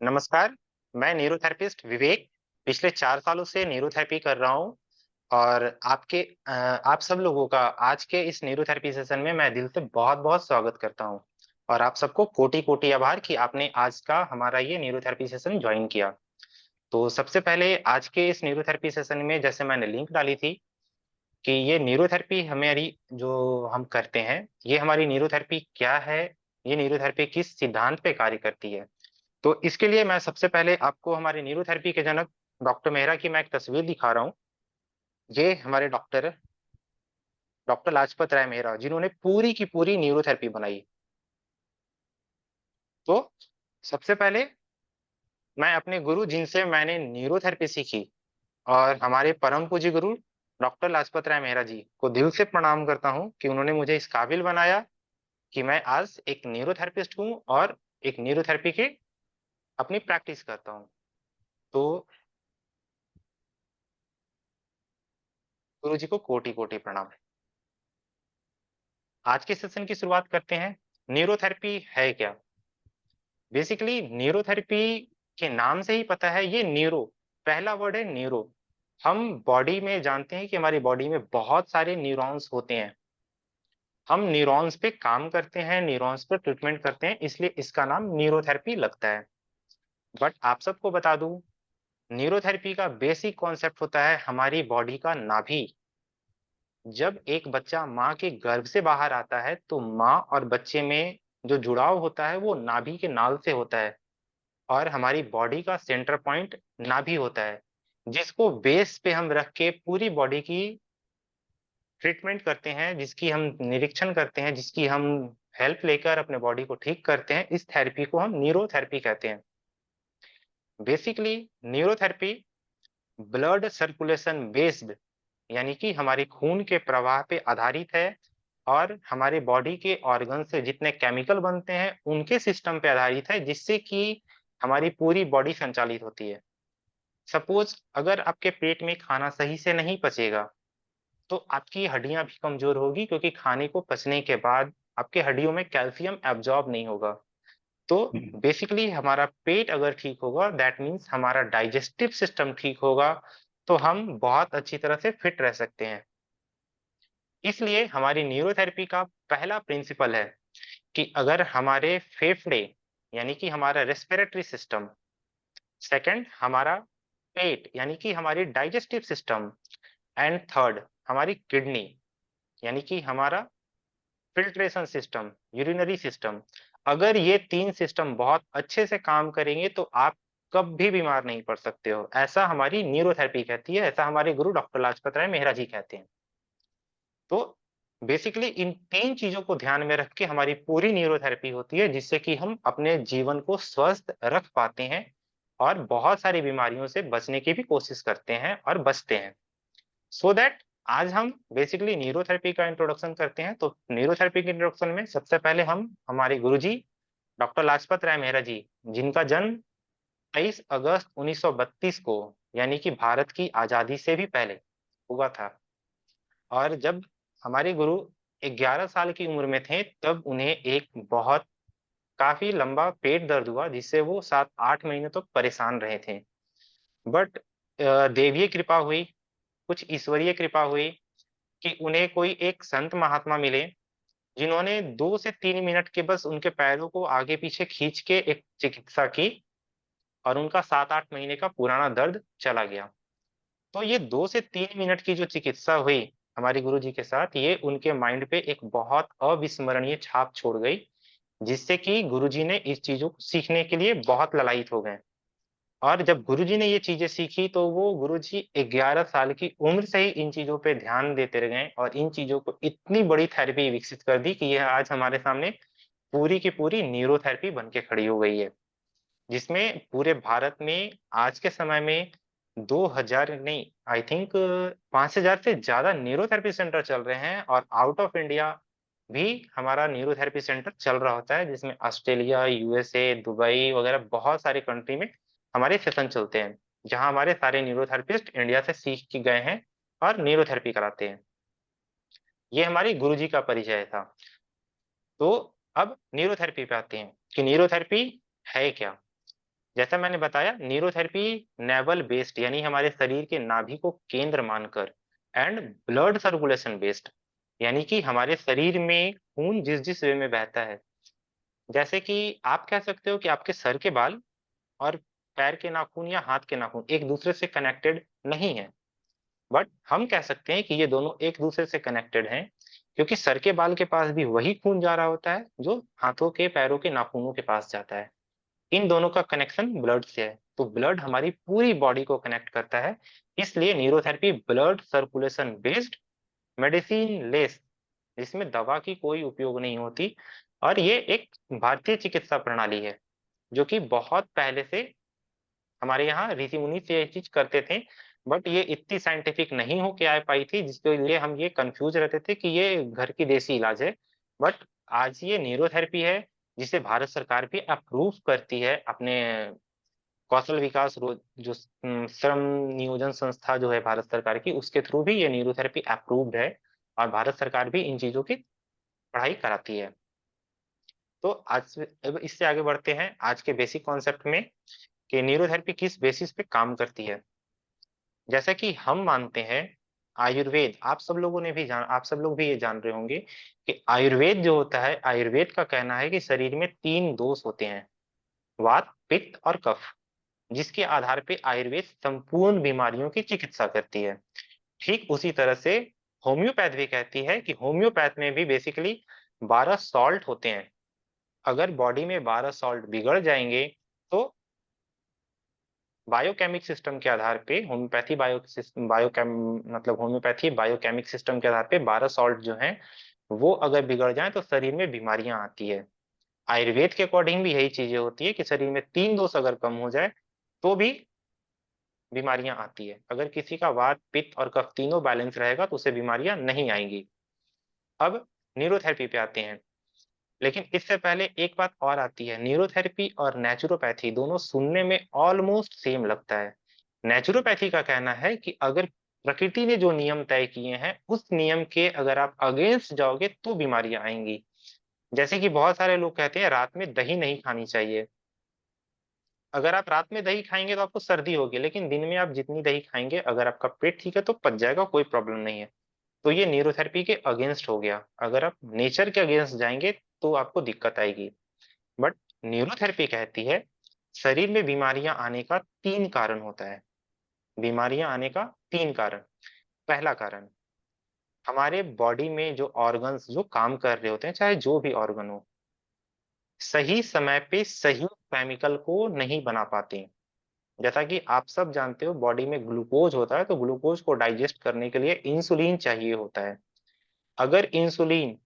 नमस्कार, मैं न्यूरोथेरेपिस्ट विवेक पिछले 4 सालों से न्यूरोथेरेपी कर रहा हूँ और आप सब लोगों का आज के इस न्यूरोथेरेपी सेशन में मैं दिल से बहुत-बहुत स्वागत करता हूँ और आप सबको कोटि-कोटि आभार कि आपने आज का हमारा ये न्यूरोथेरेपी सेशन जॉइन किया। तो सबसे पहले आज के इस न्यूरोथेरेपी सेशन में जैसे मैंने लिंक डाली थी कि ये न्यूरोथेरेपी हमारी जो हम करते हैं, ये हमारी न्यूरोथेरेपी क्या है? ये न्यूरोथेरेपी किस सिद्धांत पे कार्य करती है? तो इसके लिए मैं सबसे पहले आपको हमारे न्यूरोथेरेपी के जनक डॉक्टर मेहरा की मैं एक तस्वीर दिखा रहा हूँ। ये हमारे डॉक्टर लाजपत राय मेहरा जिन्होंने पूरी की पूरी न्यूरोथेरेपी बनाई। तो सबसे पहले मैं अपने गुरु जिनसे मैंने न्यूरोथेरेपी सीखी और हमारे परम पूज्य गुरु डॉक्टर लाजपत राय मेहरा जी को दिल से प्रणाम करता हूँ कि उन्होंने मुझे इस काबिल बनाया कि मैं आज एक न्यूरोथेरेपिस्ट हूँ और एक न्यूरोथेरेपी की अपनी प्रैक्टिस करता हूँ। तो गुरु जी को कोटि-कोटि प्रणाम। आज के सेशन की शुरुआत करते हैं। न्यूरोथेरेपी है क्या? बेसिकली न्यूरोथेरेपी के नाम से ही पता है ये न्यूरो, पहला वर्ड है न्यूरो। हम बॉडी में जानते हैं कि हमारी बॉडी में बहुत सारे न्यूरॉन्स होते हैं। हम न्यूरॉन्स पे काम करते हैं, न्यूरॉन्स पे ट्रीटमेंट करते हैं, इसलिए इसका नाम न्यूरोथेरेपी लगता है। बट आप सबको बता दूँ, न्यूरोथेरेपी का बेसिक कॉन्सेप्ट होता है हमारी बॉडी का नाभि। जब एक बच्चा माँ के गर्भ से बाहर आता है, तो माँ और बच्चे में जो जुड़ाव होता है, वो नाभि के नाल से होता है और हमारी बॉडी का सेंटर पॉइंट नाभि होता है, जिसको बेस पे हम रख के पूरी बॉडी की ट्रीटमेंट करते हैं, जिसकी हम निरीक्षण करते हैं, जिसकी हम हेल्प लेकर अपने बॉडी को ठीक करते हैं, इस थेरेपी को हम न्यूरोथेरेपी कहते हैं। Basically neurotherapy blood circulation based यानी कि हमारी खून के प्रवाह पे आधारित है और हमारे बॉडी के ऑर्गन से जितने केमिकल बनते हैं, उनके सिस्टम पे आधारित है, जिससे कि हमारी पूरी बॉडी संचालित होती है। सपोज़ अगर आपके पेट में खाना सही से नहीं पचेगा, तो आपकी हड्डियाँ भी कमज़ोर होगी क्योंकि खाने को पचने के बाद आपके हड्डियों में कैल्शियम एब्ज़ॉर्ब नहीं होगा। तो बेसिकली हमारा पेट अगर ठीक होगा, दैट मीन्स हमारा डाइजेस्टिव सिस्टम ठीक होगा, तो हम बहुत अच्छी तरह से फिट रह सकते हैं। इसलिए हमारी न्यूरोथेरेपी का पहला प्रिंसिपल है कि अगर हमारे फेफड़े यानी कि हमारा रेस्पिरेटरी सिस्टम, सेकंड हमारा पेट यानी कि हमारी डाइजेस्टिव सिस्टम एंड थर्ड हमारी किडनी यानी कि हमारा फिल्ट्रेशन सिस्टम, यूरिनरी सिस्टम, अगर ये 3 सिस्टम बहुत अच्छे से काम करेंगे तो आप कभी बीमार नहीं पड़ सकते हो। ऐसा हमारी न्यूरोथेरेपी कहती है, ऐसा हमारे गुरु डॉक्टर लाजपत राय मेहरा जी कहते हैं। तो बेसिकली इन 3 चीज़ों को ध्यान में रख के हमारी पूरी न्यूरोथेरेपी होती है, जिससे कि हम अपने जीवन को स्वस्थ रख पाते हैं और बहुत सारी बीमारियों से बचने की भी कोशिश करते हैं और बचते हैं। सो दैट आज हम बेसिकली न्यूरोथेरेपी का इंट्रोडक्शन करते हैं। तो न्यूरोथेरेपी के इंट्रोडक्शन में सबसे पहले हम हमारे गुरुजी डॉक्टर लाजपत राय मेहरा जी, जिनका जन्म 23 अगस्त 1932 को यानी कि भारत की आज़ादी से भी पहले हुआ था। और जब हमारे गुरु 11 साल की उम्र में थे, तब उन्हें एक बहुत काफ़ी लंबा पेट दर्द हुआ, जिससे वो 7-8 महीने तक परेशान रहे थे। बट दैवीय कृपा हुई, कुछ ईश्वरीय कृपा हुई कि उन्हें कोई एक संत महात्मा मिले, जिन्होंने 2 से 3 मिनट के बस उनके पैरों को आगे-पीछे खींच के एक चिकित्सा की और उनका 7-8 महीने का पुराना दर्द चला गया। तो ये 2 से 3 मिनट की जो चिकित्सा हुई हमारे गुरुजी के साथ, ये उनके माइंड पे एक बहुत अविस्मरणीय छाप छोड़ गई, जिससे कि गुरुजी ने इस चीज़ों को सीखने के लिए बहुत ललायत हो गए। और जब गुरुजी ने ये चीज़ें सीखी, तो वो गुरुजी 11 साल की उम्र से ही इन चीज़ों पे ध्यान देते रह गए और इन चीज़ों को इतनी बड़ी थेरेपी विकसित कर दी कि यह आज हमारे सामने पूरी की पूरी न्यूरोथेरेपी बन के खड़ी हो गई है। जिसमें पूरे भारत में आज के समय में 2000 नहीं, आई थिंक 5000 से ज़्यादा न्यूरोथेरेपी सेंटर चल रहे हैं और आउट ऑफ इंडिया भी हमारा न्यूरोथेरेपी सेंटर चल रहा होता है, जिसमें ऑस्ट्रेलिया, यूएसए, दुबई वगैरह बहुत सारे कंट्री में हमारे सेशन चलते हैं, जहाँ हमारे सारे न्यूरोथेरेपिस्ट इंडिया से सीख के गए हैं और न्यूरोथेरेपी कराते हैं। ये हमारे गुरुजी का परिचय था। तो अब न्यूरोथेरेपी पे आते हैं कि न्यूरोथेरेपी है क्या? जैसा मैंने बताया न्यूरोथेरेपी नेवल बेस्ड यानी हमारे शरीर के नाभि को केंद्र मानकर एंड ब्लड सर्कुलेशन बेस्ड यानी कि हमारे शरीर में खून जिस जिस वे में बहता है। जैसे कि आप कह सकते हो कि आपके सर के बाल और पैर के नाखून या हाथ के नाखून एक दूसरे से कनेक्टेड नहीं है, बट हम कह सकते हैं कि ये दोनों एक दूसरे से कनेक्टेड हैं, क्योंकि सर के बाल के पास भी वही खून जा रहा होता है जो हाथों के पैरों के नाखूनों के पास जाता है। इन दोनों का कनेक्शन ब्लड से है, तो ब्लड हमारी पूरी बॉडी को कनेक्ट करता है। इसलिए neurotherapy blood circulation based medicine less, जिसमें दवा की कोई उपयोग नहीं होती, और ये एक भारतीय चिकित्सा प्रणाली है जो कि बहुत पहले से हमारे यहाँ ऋषि मुनि से ये चीज करते थे, बट ये इतनी साइंटिफिक नहीं हो के आ पाई थी, जिसके लिए हम ये कंफ्यूज रहते थे कि ये घर की देसी इलाज है। बट आज ये न्यूरोथेरेपी है, जिसे भारत सरकार भी अप्रूव करती है अपने कौशल विकास जो श्रम नियोजन संस्था जो है भारत सरकार की, उसके थ्रू भी ये न्यूरोथेरेपी अप्रूव्ड है, और भारत सरकार भी इन चीजों की पढ़ाई कराती है। तो अब इससे आगे बढ़ते हैं आज के बेसिक कॉन्सेप्ट में कि न्यूरोथेरेपी किस बेसिस पे काम करती है। जैसा कि हम मानते हैं आयुर्वेद, आप सब लोग भी ये जान रहे होंगे कि आयुर्वेद जो होता है, आयुर्वेद का कहना है कि शरीर में 3 दोष होते हैं, वात, पित्त और कफ, जिसके आधार पे आयुर्वेद संपूर्ण बीमारियों की चिकित्सा करती है। ठीक उसी तरह से होम्योपैथ भी कहती है कि होम्योपैथ में भी बेसिकली 12 सॉल्ट होते हैं। अगर बॉडी में 12 सॉल्ट बिगड़ जाएँगे, तो बायोकेमिक सिस्टम के आधार पे होम्योपैथी बायोकेम मतलब होम्योपैथी बायोकेमिक सिस्टम के आधार पे 12 सॉल्ट जो हैं, वो अगर बिगड़ जाएँ तो शरीर में बीमारियाँ आती है। आयुर्वेद के अकॉर्डिंग भी यही चीज़ें होती है कि शरीर में 3 दोष अगर कम हो जाए, तो भी बीमारियाँ आती है। अगर किसी का वात, पित्त और कफ तीनों बैलेंस रहेगा तो उसे बीमारियाँ नहीं आएँगी। अब न्यूरोथेरेपी पे आते हैं। लेकिन इससे पहले एक बात और आती है, न्यूरोथेरेपी और नेचुरोपैथी दोनों सुनने में ऑलमोस्ट सेम लगता है। नेचुरोपैथी का कहना है कि अगर प्रकृति ने जो नियम तय किए हैं, उस नियम के अगर आप अगेंस्ट जाओगे तो बीमारियाँ आएँगी। जैसे कि बहुत सारे लोग कहते हैं रात में दही नहीं खानी चाहिए। अगर आप रात में दही खाएँगे तो आपको सर्दी होगी, लेकिन दिन में आप जितनी दही खाएँगे अगर आपका पेट ठीक है तो पच जाएगा, कोई प्रॉब्लम नहीं है। तो ये न्यूरोथेरेपी के अगेंस्ट हो गया। अगर आप नेचर के अगेंस्ट जाएँगे तो आपको दिक्कत आएगी। बट न्यूरोथेरेपी कहती है शरीर में बीमारियां आने का 3 कारण होता है। बीमारियां आने का 3 कारण। पहला कारण, हमारे बॉडी में जो ऑर्गन्स जो काम कर रहे होते हैं, चाहे जो भी ऑर्गन हो, सही समय पे सही केमिकल को नहीं बना पाते हैं। जैसा कि आप सब जानते हो बॉडी में ग्लूकोज होता है, तो ग्लूकोज को डाइजेस्ट करने के लिए इंसुलिन चाहिए होता है। अगर इंसुलिन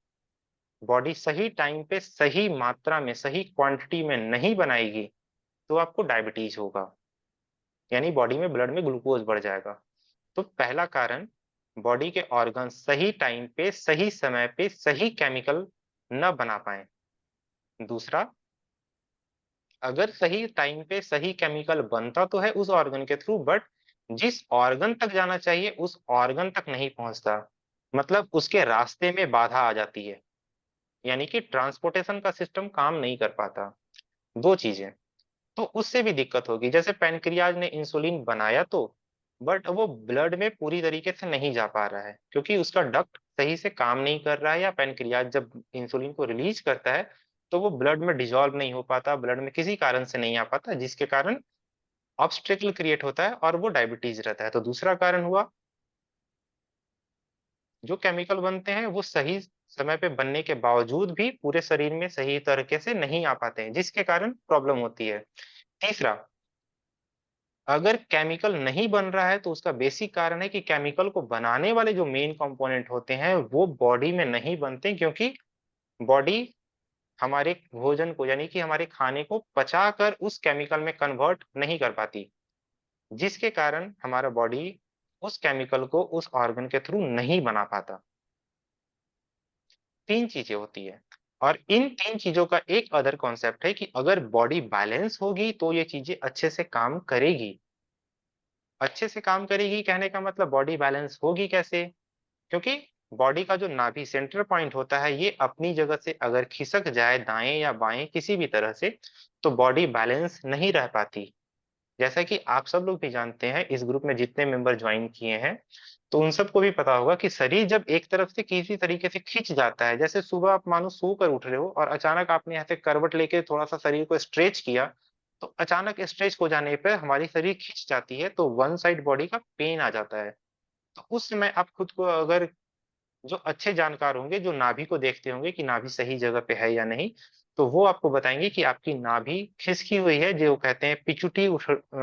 बॉडी सही टाइम पे सही मात्रा में सही क्वांटिटी में नहीं बनाएगी, तो आपको डायबिटीज होगा, यानी बॉडी में ब्लड में ग्लूकोज बढ़ जाएगा। तो पहला कारण, बॉडी के ऑर्गन सही टाइम पे सही समय पे सही केमिकल न बना पाए। दूसरा, अगर सही टाइम पे सही केमिकल बनता तो है उस ऑर्गन के थ्रू, बट जिस ऑर्गन तक जाना चाहिए उस ऑर्गन तक नहीं पहुंचता, मतलब उसके रास्ते में बाधा आ जाती है, यानी कि ट्रांसपोर्टेशन का सिस्टम काम नहीं कर पाता। दो चीजें, तो उससे भी दिक्कत होगी। जैसे पैनक्रियाज ने इंसुलिन बनाया तो, बट वो ब्लड में पूरी तरीके से नहीं जा पा रहा है, क्योंकि उसका डक्ट सही से काम नहीं कर रहा है, या पैनक्रियाज जब इंसुलिन को रिलीज करता है, तो वो ब्लड में डिसॉल्व नहीं हो पाता, ब्लड में किसी कारण से नहीं आ पाता, जिसके कारण ऑब्स्ट्रकल क्रिएट होता है और वो डायबिटीज रहता है। तो दूसरा कारण हुआ, जो केमिकल बनते हैं वो सही समय पे बनने के बावजूद भी पूरे शरीर में सही तरीके से नहीं आ पाते हैं, जिसके कारण प्रॉब्लम होती है। तीसरा, अगर केमिकल नहीं बन रहा है तो उसका बेसिक कारण है कि केमिकल को बनाने वाले जो मेन कंपोनेंट होते हैं वो बॉडी में नहीं बनते, क्योंकि बॉडी हमारे भोजन को यानी कि हमारे खाने को पचाकर उस केमिकल में कन्वर्ट नहीं कर पाती, जिसके कारण हमारा बॉडी उस केमिकल को उस ऑर्गन के थ्रू नहीं बना पाता। 3 चीजें होती है, और इन 3 चीजों का एक अदर कॉन्सेप्ट है कि अगर बॉडी बैलेंस होगी तो ये चीजें अच्छे से काम करेगी। अच्छे से काम करेगी कहने का मतलब बॉडी बैलेंस होगी कैसे? क्योंकि बॉडी का जो नाभि सेंटर पॉइंट होता है, ये अपनी जगह से अगर खिसक जाए दाएँ या बाएँ किसी भी तरह से, तो बॉडी बैलेंस नहीं रह पाती। जैसा कि आप सब लोग भी जानते हैं, इस ग्रुप में जितने मेंबर ज्वाइन किए हैं, तो उन सबको भी पता होगा कि शरीर जब एक तरफ से किसी तरीके से खिंच जाता है, जैसे सुबह आप मानो सोकर उठ रहे हो और अचानक आपने यहाँ से करवट लेके थोड़ा-सा शरीर को स्ट्रेच किया, तो अचानक स्ट्रेच हो जाने पे हमारी शरीर खिंच जाती है, तो वन साइड बॉडी का पेन आ जाता है। तो उस समय आप खुद को अगर जो अच्छे जानकार होंगे, जो नाभि को देखते होंगे कि नाभि सही जगह पे है या नहीं, तो वो आपको बताएँगे कि आपकी नाभि खिसकी हुई है, जो कहते हैं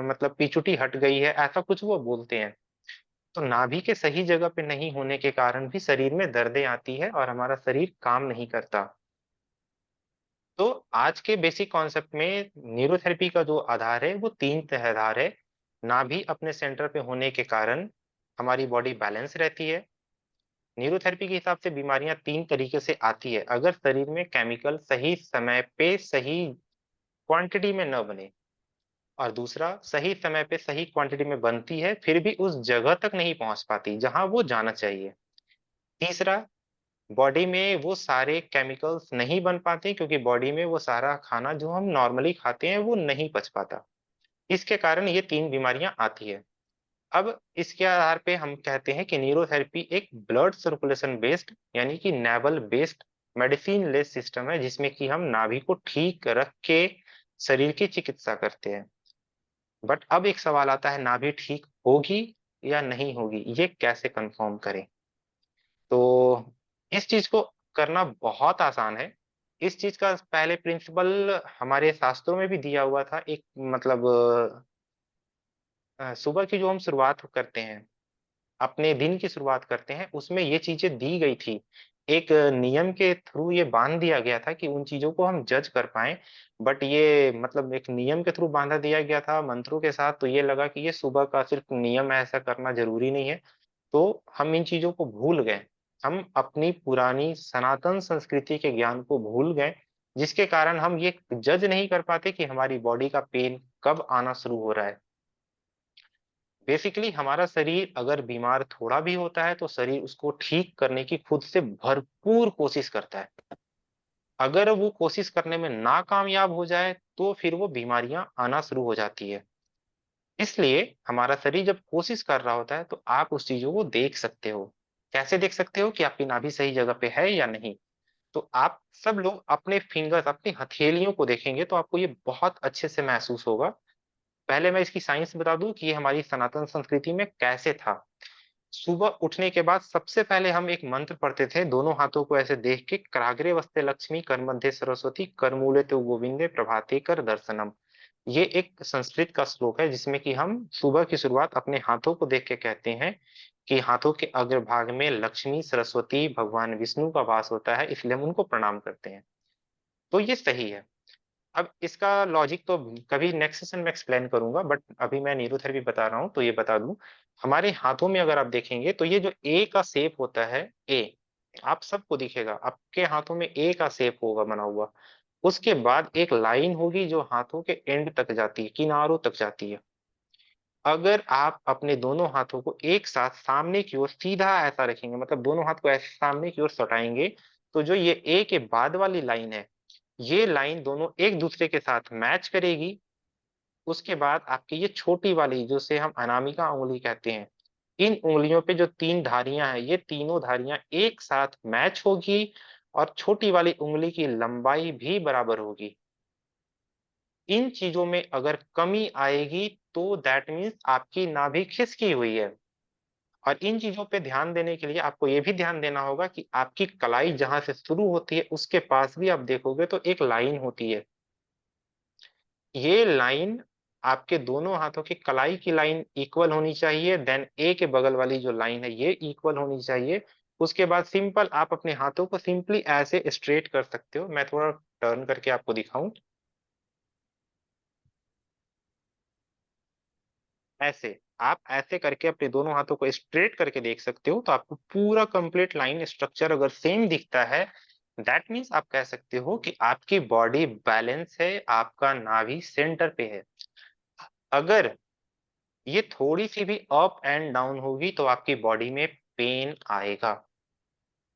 मतलब पीछूटी हट गई है, ऐसा कुछ वो बोलते हैं। तो नाभि के सही जगह पे नहीं होने के कारण भी शरीर में दर्दें आती है और हमारा शरीर काम नहीं करता। तो आज के बेसिक कॉन्सेप्ट में न्यूरोथेरेपी का जो आधार है, वो 3 तह आधार है। नाभि अपने सेंटर पे होने के कारण हमारी बॉडी बैलेंस रहती है। न्यूरोथेरेपी के हिसाब से बीमारियाँ 3 तरीके से आती है, अगर शरीर में केमिकल सही समय पे, सही क्वांटिटी में न बने। और दूसरा, सही समय पे, सही क्वांटिटी में बनती है, फिर भी उस जगह तक नहीं पहुँच पाती, जहाँ वो जाना चाहिए। तीसरा, बॉडी में वो सारे केमिकल्स नहीं बन पाते क्योंकि बॉडी में वो सारा खाना जो हम नॉर्मली खाते हैं, वो नहीं पच पाता। इसके कारण ये 3 बीमारियाँ आती हैं। अब इसके आधार पे हम कहते हैं कि न्यूरोथेरेपी एक ब्लड सर्कुलेशन बेस्ड यानी कि naval based medicine less system है जिसमें कि हम नाभि को ठीक रख के शरीर की चिकित्सा करते हैं। बट अब एक सवाल आता है नाभि ठीक होगी या नहीं होगी, ये कैसे कंफर्म करें? तो इस चीज़ को करना बहुत आसान है। इस चीज़ का पहले प्रिंसिपल हमारे शास्त्रों में भी दिया हुआ था एक मतलब सुबह की जो हम शुरुआत करते हैं अपने दिन की शुरुआत करते हैं, उसमें ये चीज़ें दी गई थी। एक नियम के थ्रू ये बाँध दिया गया था कि उन चीज़ों को हम जज कर पाएँ, बट ये मतलब एक नियम के थ्रू बाँधा दिया गया था मंत्रों के साथ, तो ये लगा कि ये सुबह का सिर्फ़ नियम है, ऐसा करना ज़रूरी नहीं है। तो हम इन चीज़ों को भूल गए। हम अपनी पुरानी सनातन संस्कृति के ज्ञान को भूल गए, जिसके कारण हम ये जज नहीं कर पाते कि हमारी बॉडी का पेन कब आना शुरू हो रहा है। बेसिकली हमारा शरीर अगर बीमार थोड़ा भी होता है तो शरीर उसको ठीक करने की खुद से भरपूर कोशिश करता है। अगर वो कोशिश करने में नाकामयाब हो जाए तो फिर वो बीमारियां आना शुरू हो जाती है। इसलिए हमारा शरीर जब कोशिश कर रहा होता है तो आप उस चीजों को देख सकते हो। कैसे देख सकते हो कि आपकी नाभि सही जगह पे है या नहीं? तो आप सब लोग अपने फिंगर्स, अपनी हथेलियों को देखेंगे तो आपको ये बहुत अच्छे से महसूस होगा। पहले मैं इसकी साइंस बता दूं कि ये हमारी सनातन संस्कृति में कैसे था। सुबह उठने के बाद सबसे पहले हम एक मंत्र पढ़ते थे, दोनों हाथों को ऐसे देख के, कराग्रे वस्ते लक्ष्मी करमध्ये सरस्वती करमूले तु गोविंदे प्रभाते कर दर्शनम। ये एक संस्कृत का श्लोक है जिसमें कि हम सुबह की शुरुआत अपने हाथों को देख के कहते हैं कि हाथों के अग्रभाग में लक्ष्मी, सरस्वती, भगवान विष्णु का वास होता है, इसलिए हम उनको प्रणाम करते हैं। तो ये सही है। अब इसका लॉजिक तो कभी नेक्स्ट सेशन में एक्सप्लेन करूँगा, बट अभी मैं न्यूरोथेरेपी बता रहा हूँ तो ये बता दूँ। हमारे हाथों में अगर आप देखेंगे तो ये जो ए का शेप होता है, ए, आप सबको दिखेगा, आपके हाथों में ए का शेप होगा बना हुआ। उसके बाद एक लाइन होगी जो हाथों के एंड तक जाती है, किनारों तक जाती है। अगर आप अपने दोनों हाथों को एक साथ सामने की ओर सीधा ऐसा रखेंगे, मतलब दोनों हाथ को ऐसे सामने की ओर सटाएँगे, तो जो ये ए के बाद वाली लाइन है, ये लाइन दोनों एक-दूसरे के साथ मैच करेगी। उसके बाद आपकी ये छोटी वाली जिसे हम अनामिका उँगली कहते हैं, इन उँगलियों पे जो 3 धारियाँ हैं, ये तीनों धारियाँ एक साथ मैच होगी और छोटी वाली उँगली की लंबाई भी बराबर होगी। इन चीज़ों में अगर कमी आएगी तो दैट मीन्स आपकी नाभि खिसकी हुई है। और इन चीज़ों पे ध्यान देने के लिए आपको ये भी ध्यान देना होगा कि आपकी कलाई जहाँ से शुरू होती है, उसके पास भी आप देखोगे तो एक लाइन होती है। ये लाइन आपके दोनों हाथों की कलाई की लाइन इक्वल होनी चाहिए, देन ए के बगल वाली जो लाइन है ये इक्वल होनी चाहिए। उसके बाद सिंपल आप अपने हाथों को सिंपली ऐसे स्ट्रेट कर सकते हो। मैं थोड़ा टर्न करके आपको दिखाऊँ, ऐसे। आप ऐसे करके अपने दोनों हाथों को स्ट्रेट करके देख सकते हो, तो आपको पूरा कंप्लीट लाइन स्ट्रक्चर अगर सेम दिखता है, दैट मीन्स आप कह सकते हो कि आपकी बॉडी बैलेंस है, आपका नाभि सेंटर पे है। अगर ये थोड़ी-सी भी अप एंड डाउन होगी तो आपकी बॉडी में पेन आएगा।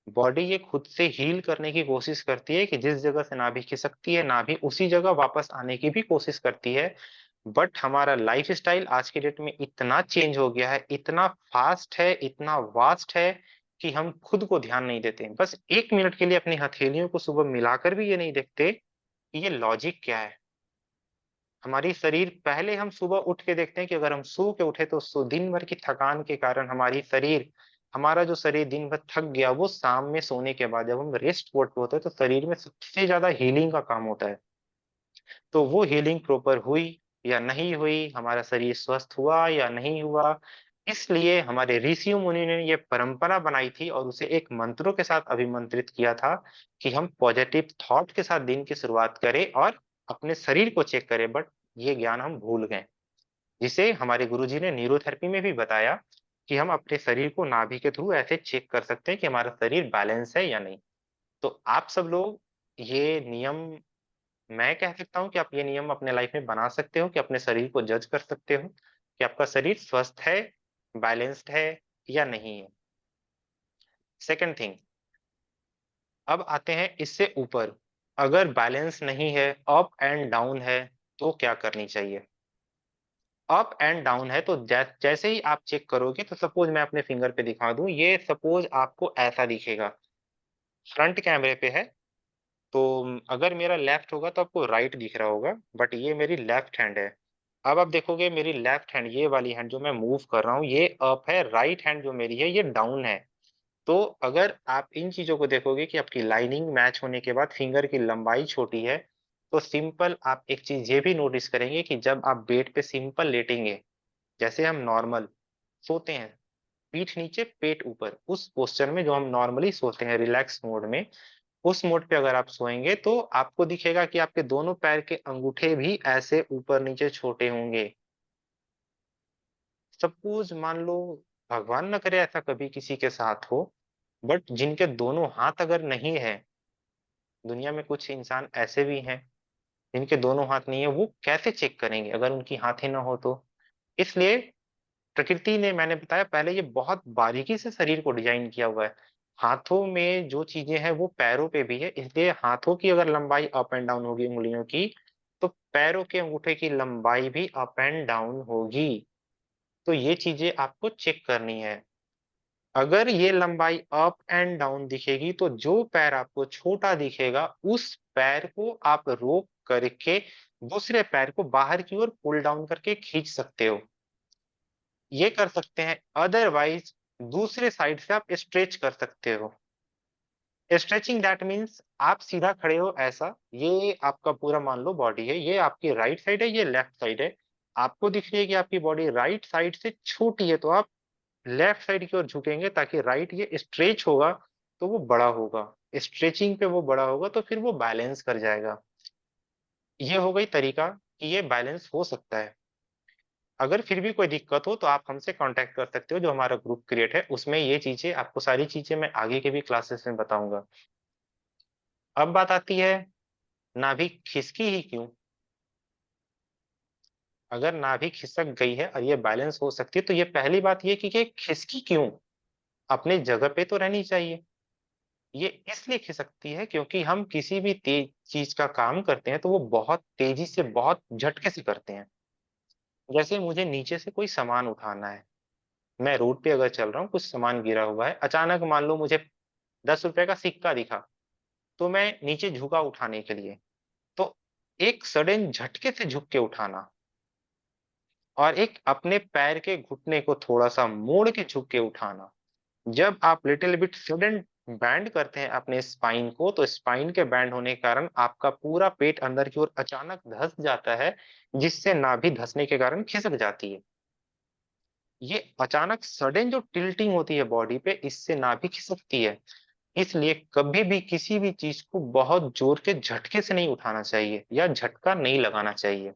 बॉडी ये खुद से हील करने की कोशिश करती है कि जिस जगह से नाभि खिसकती है, नाभि उसी जगह वापस आने की भी कोशिश करती है। बट हमारा लाइफ़स्टाइल आज की डेट में इतना चेंज हो गया है, इतना फ़ास्ट है, इतना वास्ट है कि हम खुद को ध्यान नहीं देते। बस 1 मिनट के लिए अपनी हथेलियों को सुबह मिलाकर भी ये नहीं देखते कि ये लॉजिक क्या है। हमारी शरीर पहले हम सुबह उठ के देखते हैं कि अगर हम सो के उठे तो दिन भर की थकान के कारण हमारा जो शरीर दिन भर थक गया, वो शाम में सोने के बाद जब हम रेस्ट मोड पे होते हैं तो शरीर में सबसे ज्यादा हीलिंग का काम होता है। तो वो हीलिंग प्रॉपर हुई या नहीं हुई, हमारा शरीर स्वस्थ हुआ या नहीं हुआ, इसलिए हमारे ऋषियों मुनि ने ये परंपरा बनाई थी और उसे एक मंत्रों के साथ अभिमंत्रित किया था कि हम पॉजिटिव थॉट के साथ दिन की शुरुआत करें और अपने शरीर को चेक करें। बट ये ज्ञान हम भूल गए, जिसे हमारे गुरुजी ने न्यूरोथेरेपी में भी बताया कि हम अपने शरीर को नाभि के थ्रू ऐसे चेक कर सकते हैं कि हमारा शरीर बैलेंस है या नहीं। तो आप सब लोग ये नियम, मैं कह सकता हूँ कि आप ये नियम अपने लाइफ में बना सकते हो कि अपने शरीर को जज कर सकते हो कि आपका शरीर स्वस्थ है, बैलेंस्ड है या नहीं है। सेकंड थिंग, अब आते हैं इससे ऊपर, अगर बैलेंस नहीं है, अप एंड डाउन है, तो क्या करनी चाहिए? अप एंड डाउन है तो जैसे ही आप चेक करोगे तो सपोज़ मैं अपने फिंगर पे दिखा दूँ, ये सपोज़ आपको ऐसा दिखेगा, फ्रंट कैमरे पे है। तो अगर मेरा लेफ्ट होगा तो आपको राइट दिख रहा होगा, बट ये मेरी लेफ्ट हैंड है। अब आप देखोगे मेरी लेफ्ट हैंड, ये वाली हैंड जो मैं मूव कर रहा हूँ, ये अप है, राइट हैंड जो मेरी है ये डाउन है। तो अगर आप इन चीज़ों को देखोगे कि आपकी लाइनिंग मैच होने के बाद फिंगर की लंबाई छोटी है, तो सिंपल आप एक चीज़ ये भी नोटिस करेंगे कि जब आप बेड पे सिंपल लेटेंगे, जैसे हम नॉर्मल सोते हैं, पीठ नीचे, पेट ऊपर, उस पोस्चर में जो हम नॉर्मली सोते हैं रिलैक्स मोड में, उस मोड पे अगर आप सोएँगे तो आपको दिखेगा कि आपके दोनों पैर के अंगूठे भी ऐसे ऊपर-नीचे छोटे होंगे। सपोज़ मान लो, भगवान ना करे ऐसा कभी किसी के साथ हो, बट जिनके दोनों हाथ अगर नहीं है, दुनिया में कुछ इंसान ऐसे भी हैं, जिनके दोनों हाथ नहीं है, वो कैसे चेक करेंगे अगर उनकी हाथ ही ना हो तो? इसलिए प्रकृति ने, मैंने बताया पहले, ये बहुत बारीकी से शरीर को डिज़ाइन किया हुआ है। हाथों में जो चीज़ें हैं वो पैरों पे भी है, इसलिए हाथों की अगर लंबाई अप एंड डाउन होगी उँगलियों की, तो पैरों के अंगूठे की लंबाई भी अप एंड डाउन होगी। तो ये चीज़ें आपको चेक करनी है। अगर ये लंबाई अप एंड डाउन दिखेगी तो जो पैर आपको छोटा दिखेगा, उस पैर को आप रोक करके दूसरे पैर को बाहर की ओर पुल डाउन करके खींच सकते हो। ये कर सकते हैं, अदरवाइज़ दूसरे साइड से आप स्ट्रेच कर सकते हो। स्ट्रेचिंग दैट मीन्स आप सीधा खड़े हो ऐसा, ये आपका पूरा मान लो बॉडी है, ये आपकी राइट साइड है, ये लेफ्ट साइड है। आपको दिख रही है कि आपकी बॉडी राइट साइड से छोटी है, तो आप लेफ्ट साइड की ओर झुकेंगे ताकि राइट ये स्ट्रेच होगा, तो वो बड़ा होगा। स्ट्रेचिंग पे वो बड़ा होगा तो फिर वो बैलेंस कर जाएगा। ये हो गई तरीका कि ये बैलेंस हो सकता है। अगर फिर भी कोई दिक्कत हो तो आप हमसे कॉन्टैक्ट कर सकते हो, जो हमारा ग्रुप क्रिएट है उसमें ये चीज़ें, आपको सारी चीज़ें मैं आगे के भी क्लासेस में बताऊँगा। अब बात आती है, नाभि खिसकी ही क्यों? अगर नाभि खिसक गई है और ये बैलेंस हो सकती है, तो ये पहली बात ये कि ये खिसकी क्यों? अपनी जगह पे तो रहनी चाहिए। ये इसलिए खिसकती है क्योंकि हम किसी भी तेज चीज़ का काम करते हैं तो वो बहुत तेज़ी से, बहुत झटके से करते हैं। जैसे मुझे नीचे से कोई सामान उठाना है, मैं रोड पे अगर चल रहा हूँ, कुछ सामान गिरा हुआ है, अचानक मान लो मुझे ₹10 का सिक्का दिखा, तो मैं नीचे झुका उठाने के लिए। तो एक सडन झटके से झुक के उठाना और एक अपने पैर के घुटने को थोड़ा-सा मोड़ के झुक के उठाना। जब आप लिटिल बिट सडन बैंड करते हैं अपने स्पाइन को, तो स्पाइन के बैंड होने के कारण आपका पूरा पेट अंदर की ओर अचानक धँस जाता है, जिससे नाभि धँसने के कारण खिसक जाती है। ये अचानक सडन जो टिल्टिंग होती है बॉडी पे, इससे नाभि खिसकती है। इसलिए कभी भी किसी भी चीज़ को बहुत ज़ोर के झटके से नहीं उठाना चाहिए या झटका नहीं लगाना चाहिए।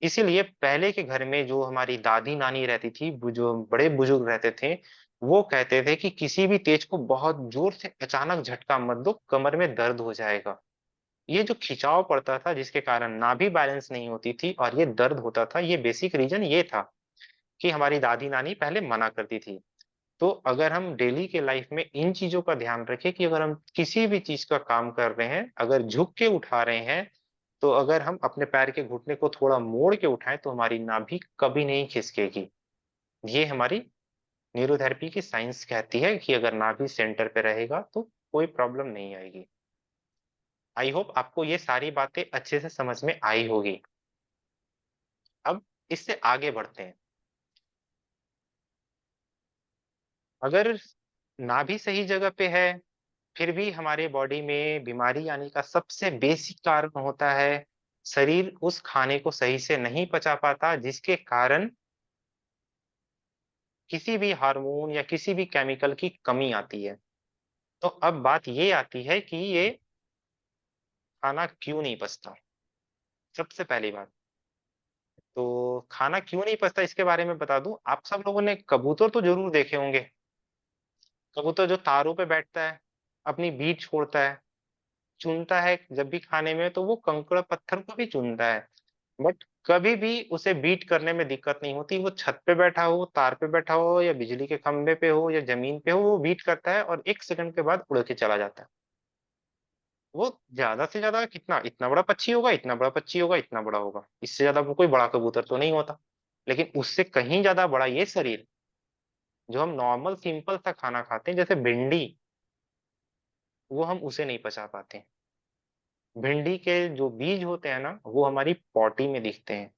इसीलिए पहले के घर में जो हमारी दादी-नानी रहती थी, जो बड़े बुजुर्ग रहते थे, वो कहते थे कि किसी भी तेज को बहुत ज़ोर से अचानक झटका मत दो, कमर में दर्द हो जाएगा। ये जो खिंचाव पड़ता था जिसके कारण नाभि बैलेंस नहीं होती थी और ये दर्द होता था, ये बेसिक रीज़न ये था कि हमारी दादी-नानी पहले मना करती थी। तो अगर हम डेली के लाइफ में इन चीज़ों का ध्यान रखें कि अगर हम किसी भी चीज़ का काम कर रहे हैं, अगर झुक के उठा रहे हैं, तो अगर हम अपने पैर के घुटने को थोड़ा मोड़ के उठाएँ, तो हमारी नाभि कभी नहीं खिसकेगी। ये हमारी न्यूरोथेरेपी की साइंस कहती है कि अगर नाभि सेंटर पे रहेगा, तो कोई प्रॉब्लम नहीं आएगी। आई होप आपको ये सारी बातें अच्छे से समझ में आई होगी। अब इससे आगे बढ़ते हैं। अगर नाभि सही जगह पे है, फिर भी हमारे बॉडी में बीमारी आने का सबसे बेसिक कारण होता है, शरीर उस खाने को सही से नहीं पचा पाता, जिसके कारण किसी भी हार्मोन या किसी भी केमिकल की कमी आती है। तो अब बात ये आती है कि ये खाना क्यों नहीं पचता? सबसे पहली बात। तो खाना क्यों नहीं पचता इसके बारे में बता दूँ, आप सब लोगों ने कबूतर तो ज़रूर देखे होंगे। कबूतर जो तारों पे बैठता है, अपनी बीट छोड़ता है, चुनता है जब भी खाने में तो वो कंकड़ पत्थर को भी चुनता है। बट कभी भी उसे बीट करने में दिक्कत नहीं होती, वो छत पे बैठा हो, तार पे बैठा हो या बिजली के खंभे पे हो या ज़मीन पे हो, वो बीट करता है और 1 सेकंड के बाद उड़ के चला जाता है। वो ज़्यादा से ज़्यादा कितना, इतना बड़ा पक्षी होगा, इतना बड़ा पक्षी होगा, इतना बड़ा होगा। इससे ज़्यादा वो कोई बड़ा कबूतर तो नहीं होता। लेकिन उससे कहीं ज़्यादा बड़ा ये शरीर, जो हम नॉर्मल सिंपल सा खाना खाते हैं जैसे भिंडी, वो हम उसे नहीं पचा पाते। भिंडी के जो बीज होते हैं ना, वो हमारी पॉटी में दिखते हैं।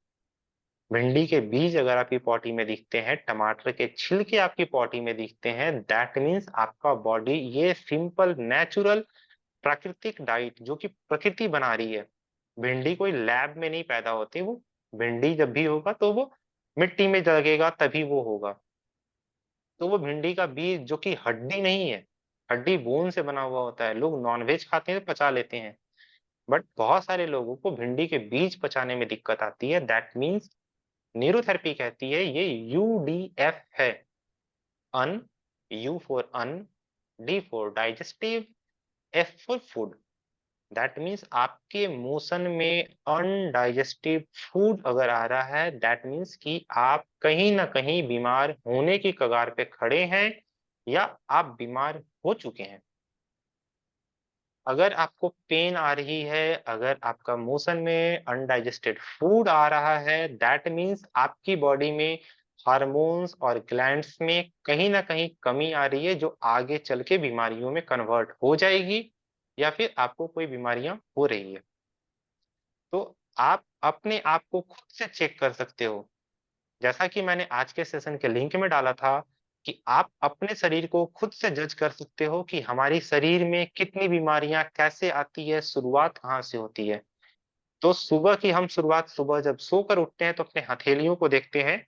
भिंडी के बीज अगर आपकी पॉटी में दिखते हैं, टमाटर के छिलके आपकी पॉटी में दिखते हैं, दैट मीन्स आपका बॉडी ये सिंपल नेचुरल प्राकृतिक डाइट जो कि प्रकृति बना रही है। भिंडी कोई लैब में नहीं पैदा होती, वो भिंडी जब भी होगा तो वो मिट्टी में लगेगा तभी वो होगा। तो वो भिंडी का बीज जो कि हड्डी नहीं है, हड्डी बोन से बना हुआ होता है। लोग नॉन-वेज खाते हैं तो पचा लेते हैं, बट बहुत सारे लोगों को भिंडी के बीज पचाने में दिक्कत आती है। दैट मीन्स न्यूरोथेरेपी कहती है ये यूडीएफ है। Un, U for un, D for digestive, F for food. That means आपके मोशन में अनडाइजेस्टिव फूड अगर आ रहा है, दैट मीन्स कि आप कहीं न कहीं बीमार होने की कगार पे खड़े हैं या आप बीमार हो चुके हैं। अगर आपको पेन आ रही है, अगर आपका मोशन में अनडाइजेस्टेड फूड आ रहा है, दैट मीन्स आपकी बॉडी में हार्मोन्स और ग्लैंड्स में कहीं न कहीं कमी आ रही है, जो आगे चल के बीमारियों में कन्वर्ट हो जाएगी या फिर आपको कोई बीमारियाँ हो रही है। तो आप अपने आप को खुद से चेक कर सकते हो। जैसा कि मैंने आज के सेशन के लिंक में डाला था कि आप अपने शरीर को खुद से जज कर सकते हो कि हमारी शरीर में कितनी बीमारियां कैसे आती है, शुरुआत कहाँ से होती है। तो सुबह की हम शुरुआत, सुबह जब सोकर उठते हैं तो अपने हथेलियों को देखते हैं,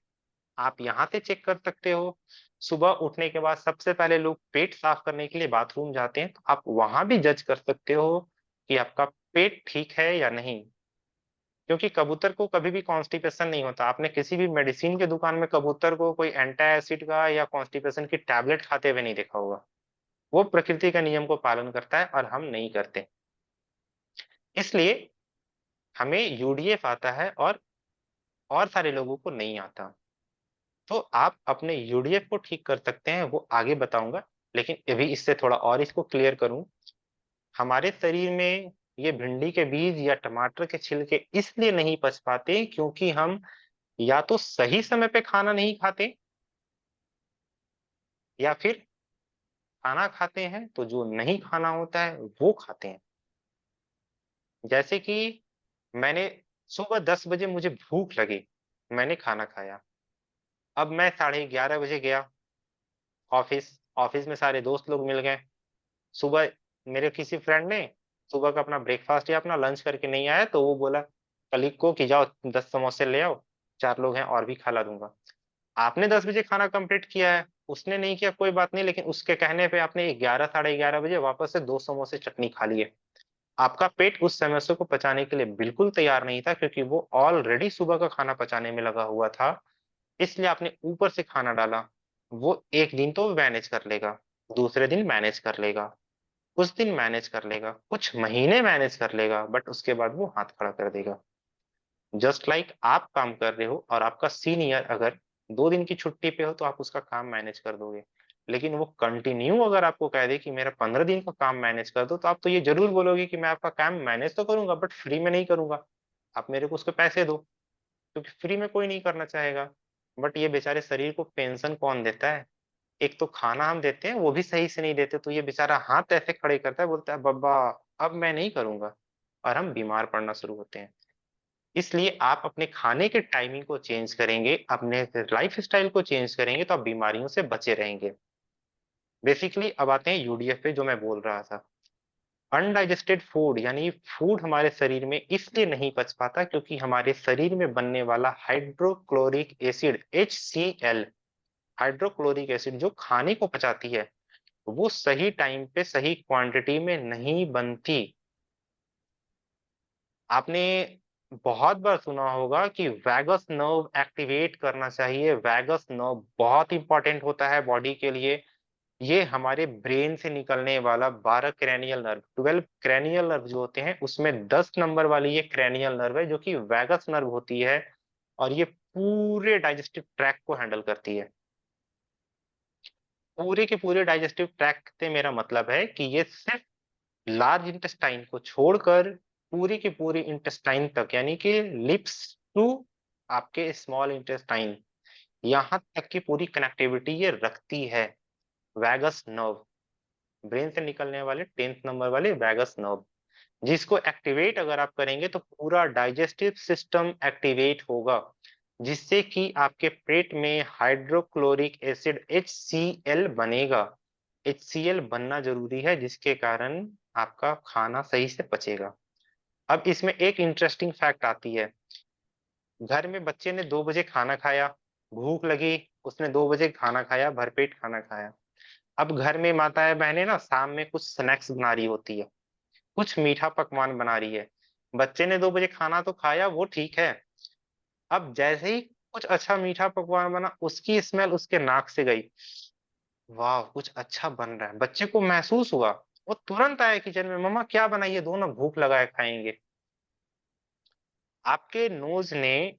आप यहाँ से चेक कर सकते हो। सुबह उठने के बाद सबसे पहले लोग पेट साफ करने के लिए बाथरूम जाते हैं, तो आप वहां भी जज कर सकते हो कि आपका पेट ठीक है या नहीं। क्योंकि कबूतर को कभी भी कॉन्स्टिपेशन नहीं होता। आपने किसी भी मेडिसिन के दुकान में कबूतर को कोई एंटासिड का या कॉन्स्टिपेशन की टैबलेट खाते हुए नहीं देखा होगा। वो प्रकृति के नियम को पालन करता है और हम नहीं करते। इसलिए हमें यूडीएफ आता है और सारे लोगों को नहीं आता। तो आप अपने यूडीएफ को ठीक कर सकते हैं, वो आगे बताऊँगा। लेकिन अभी इससे थोड़ा और इसको क्लियर करूँ, हमारे शरीर में ये भिंडी के बीज या टमाटर के छिलके इसलिए नहीं पच पाते क्योंकि हम या तो सही समय पे खाना नहीं खाते या फिर खाना खाते हैं तो जो नहीं खाना होता है वो खाते हैं। जैसे कि मैंने सुबह 10 बजे मुझे भूख लगी, मैंने खाना खाया। अब मैं साढ़े 11 बजे गया ऑफ़िस, ऑफ़िस में सारे दोस्त लोग मिल गए। सुबह मेरे किसी फ्रेंड ने सुबह का अपना ब्रेकफ़ास्ट या अपना लंच करके नहीं आया तो वो बोला कलीग को कि जाओ 10 समोसे ले आओ, 4 लोग हैं और भी खिला दूँगा। आपने 10 बजे खाना कंप्लीट किया है, उसने नहीं किया कोई बात नहीं, लेकिन उसके कहने पे आपने 11 साढ़े 11 बजे वापस से 2 समोसे चटनी खा लिए। आपका पेट उस समोसे को पचाने के लिए बिल्कुल तैयार नहीं था क्योंकि वो ऑलरेडी सुबह का खाना पचाने में लगा हुआ था, इसलिए आपने ऊपर से खाना डाला। वो 1 दिन तो मैनेज कर लेगा, दूसरे दिन मैनेज कर लेगा, कुछ दिन मैनेज कर लेगा, कुछ महीने मैनेज कर लेगा, बट उसके बाद वो हाथ खड़ा कर देगा। जस्ट लाइक आप काम कर रहे हो और आपका सीनियर अगर 2 दिन की छुट्टी पे हो तो आप उसका काम मैनेज कर दोगे। लेकिन वो कंटिन्यू अगर आपको कह दे कि मेरा 15 दिन का काम मैनेज कर दो, तो आप तो ये ज़रूर बोलोगे कि मैं आपका काम मैनेज तो करूँगा बट फ्री में नहीं करूँगा। आप मेरे को उसके पैसे दो, क्योंकि फ्री में कोई नहीं करना चाहेगा। बट ये बेचारे शरीर को पेंशन कौन देता है? एक तो खाना हम देते हैं, वो भी सही से नहीं देते, तो ये बेचारा हाथ ऐसे खड़े करता है, बोलता है, "बब्बा, अब मैं नहीं करूँगा।" और हम बीमार पड़ना शुरू होते हैं। इसलिए आप अपने खाने के टाइमिंग को चेंज करेंगे, अपने लाइफ़स्टाइल को चेंज करेंगे, तो आप बीमारियों से बचे रहेंगे। बेसिकली अब आते हैं यूडीएफ पे, जो मैं बोल रहा था। अनडाइजेस्टेड फूड यानी फूड हमारे शरीर में इसलिए नहीं पच पाता क्योंकि हमारे शरीर में बनने वाला hydrochloric acid HCl, hydrochloric acid जो खाने को पचाती है, वो सही टाइम पे सही क्वांटिटी में नहीं बनती। आपने बहुत बार सुना होगा कि वैगस नर्व एक्टिवेट करना चाहिए। वैगस नर्व बहुत इंपॉर्टेंट होता है बॉडी के लिए। ये हमारे ब्रेन से निकलने वाला 12 क्रैनियल नर्व, 12 क्रैनियल नर्व जो होते हैं, उसमें 10 नंबर वाली ये क्रैनियल नर्व है जो कि वैगस नर्व होती है, और ये पूरे डाइजेस्टिव ट्रैक्ट को हैंडल करती है। पूरे के पूरे डाइजेस्टिव ट्रैक्ट से मेरा मतलब है कि ये सिर्फ लार्ज इंटेस्टाइन को छोड़कर पूरी की पूरी इंटेस्टाइन तक, यानी कि लिप्स टू आपके स्मॉल इंटेस्टाइन, यहाँ तक की पूरी कनेक्टिविटी ये रखती है। वैगस नर्व, ब्रेन से निकलने वाले 10th नंबर वाले वैगस नर्व, जिसको एक्टिवेट अगर आप करेंगे तो पूरा डाइजेस्टिव सिस्टम एक्टिवेट होगा, जिससे कि आपके पेट में हाइड्रोक्लोरिक एसिड HCl बनेगा। HCl बनना ज़रूरी है, जिसके कारण आपका खाना सही से पचेगा। अब इसमें एक इंटरेस्टिंग फैक्ट आती है। घर में बच्चे ने 2 बजे खाना खाया, भूख लगी, उसने 2 बजे खाना खाया, भरपेट खाना खाया। अब घर में माताएँ-बहनें ना शाम में कुछ स्नैक्स बना रही होती है, कुछ मीठा पकवान बना रही है। बच्चे ने 2 बजे खाना तो खाया, वो ठीक है। अब जैसे ही कुछ अच्छा मीठा पकवान बना, उसकी स्मेल उसके नाक से गई। वाह! कुछ अच्छा बन रहा है। बच्चे को महसूस हुआ, वो तुरंत आया किचन में, मम्मा क्या बनाई है? दो ना, भूख लगा है, खाएँगे। आपके नोज़ ने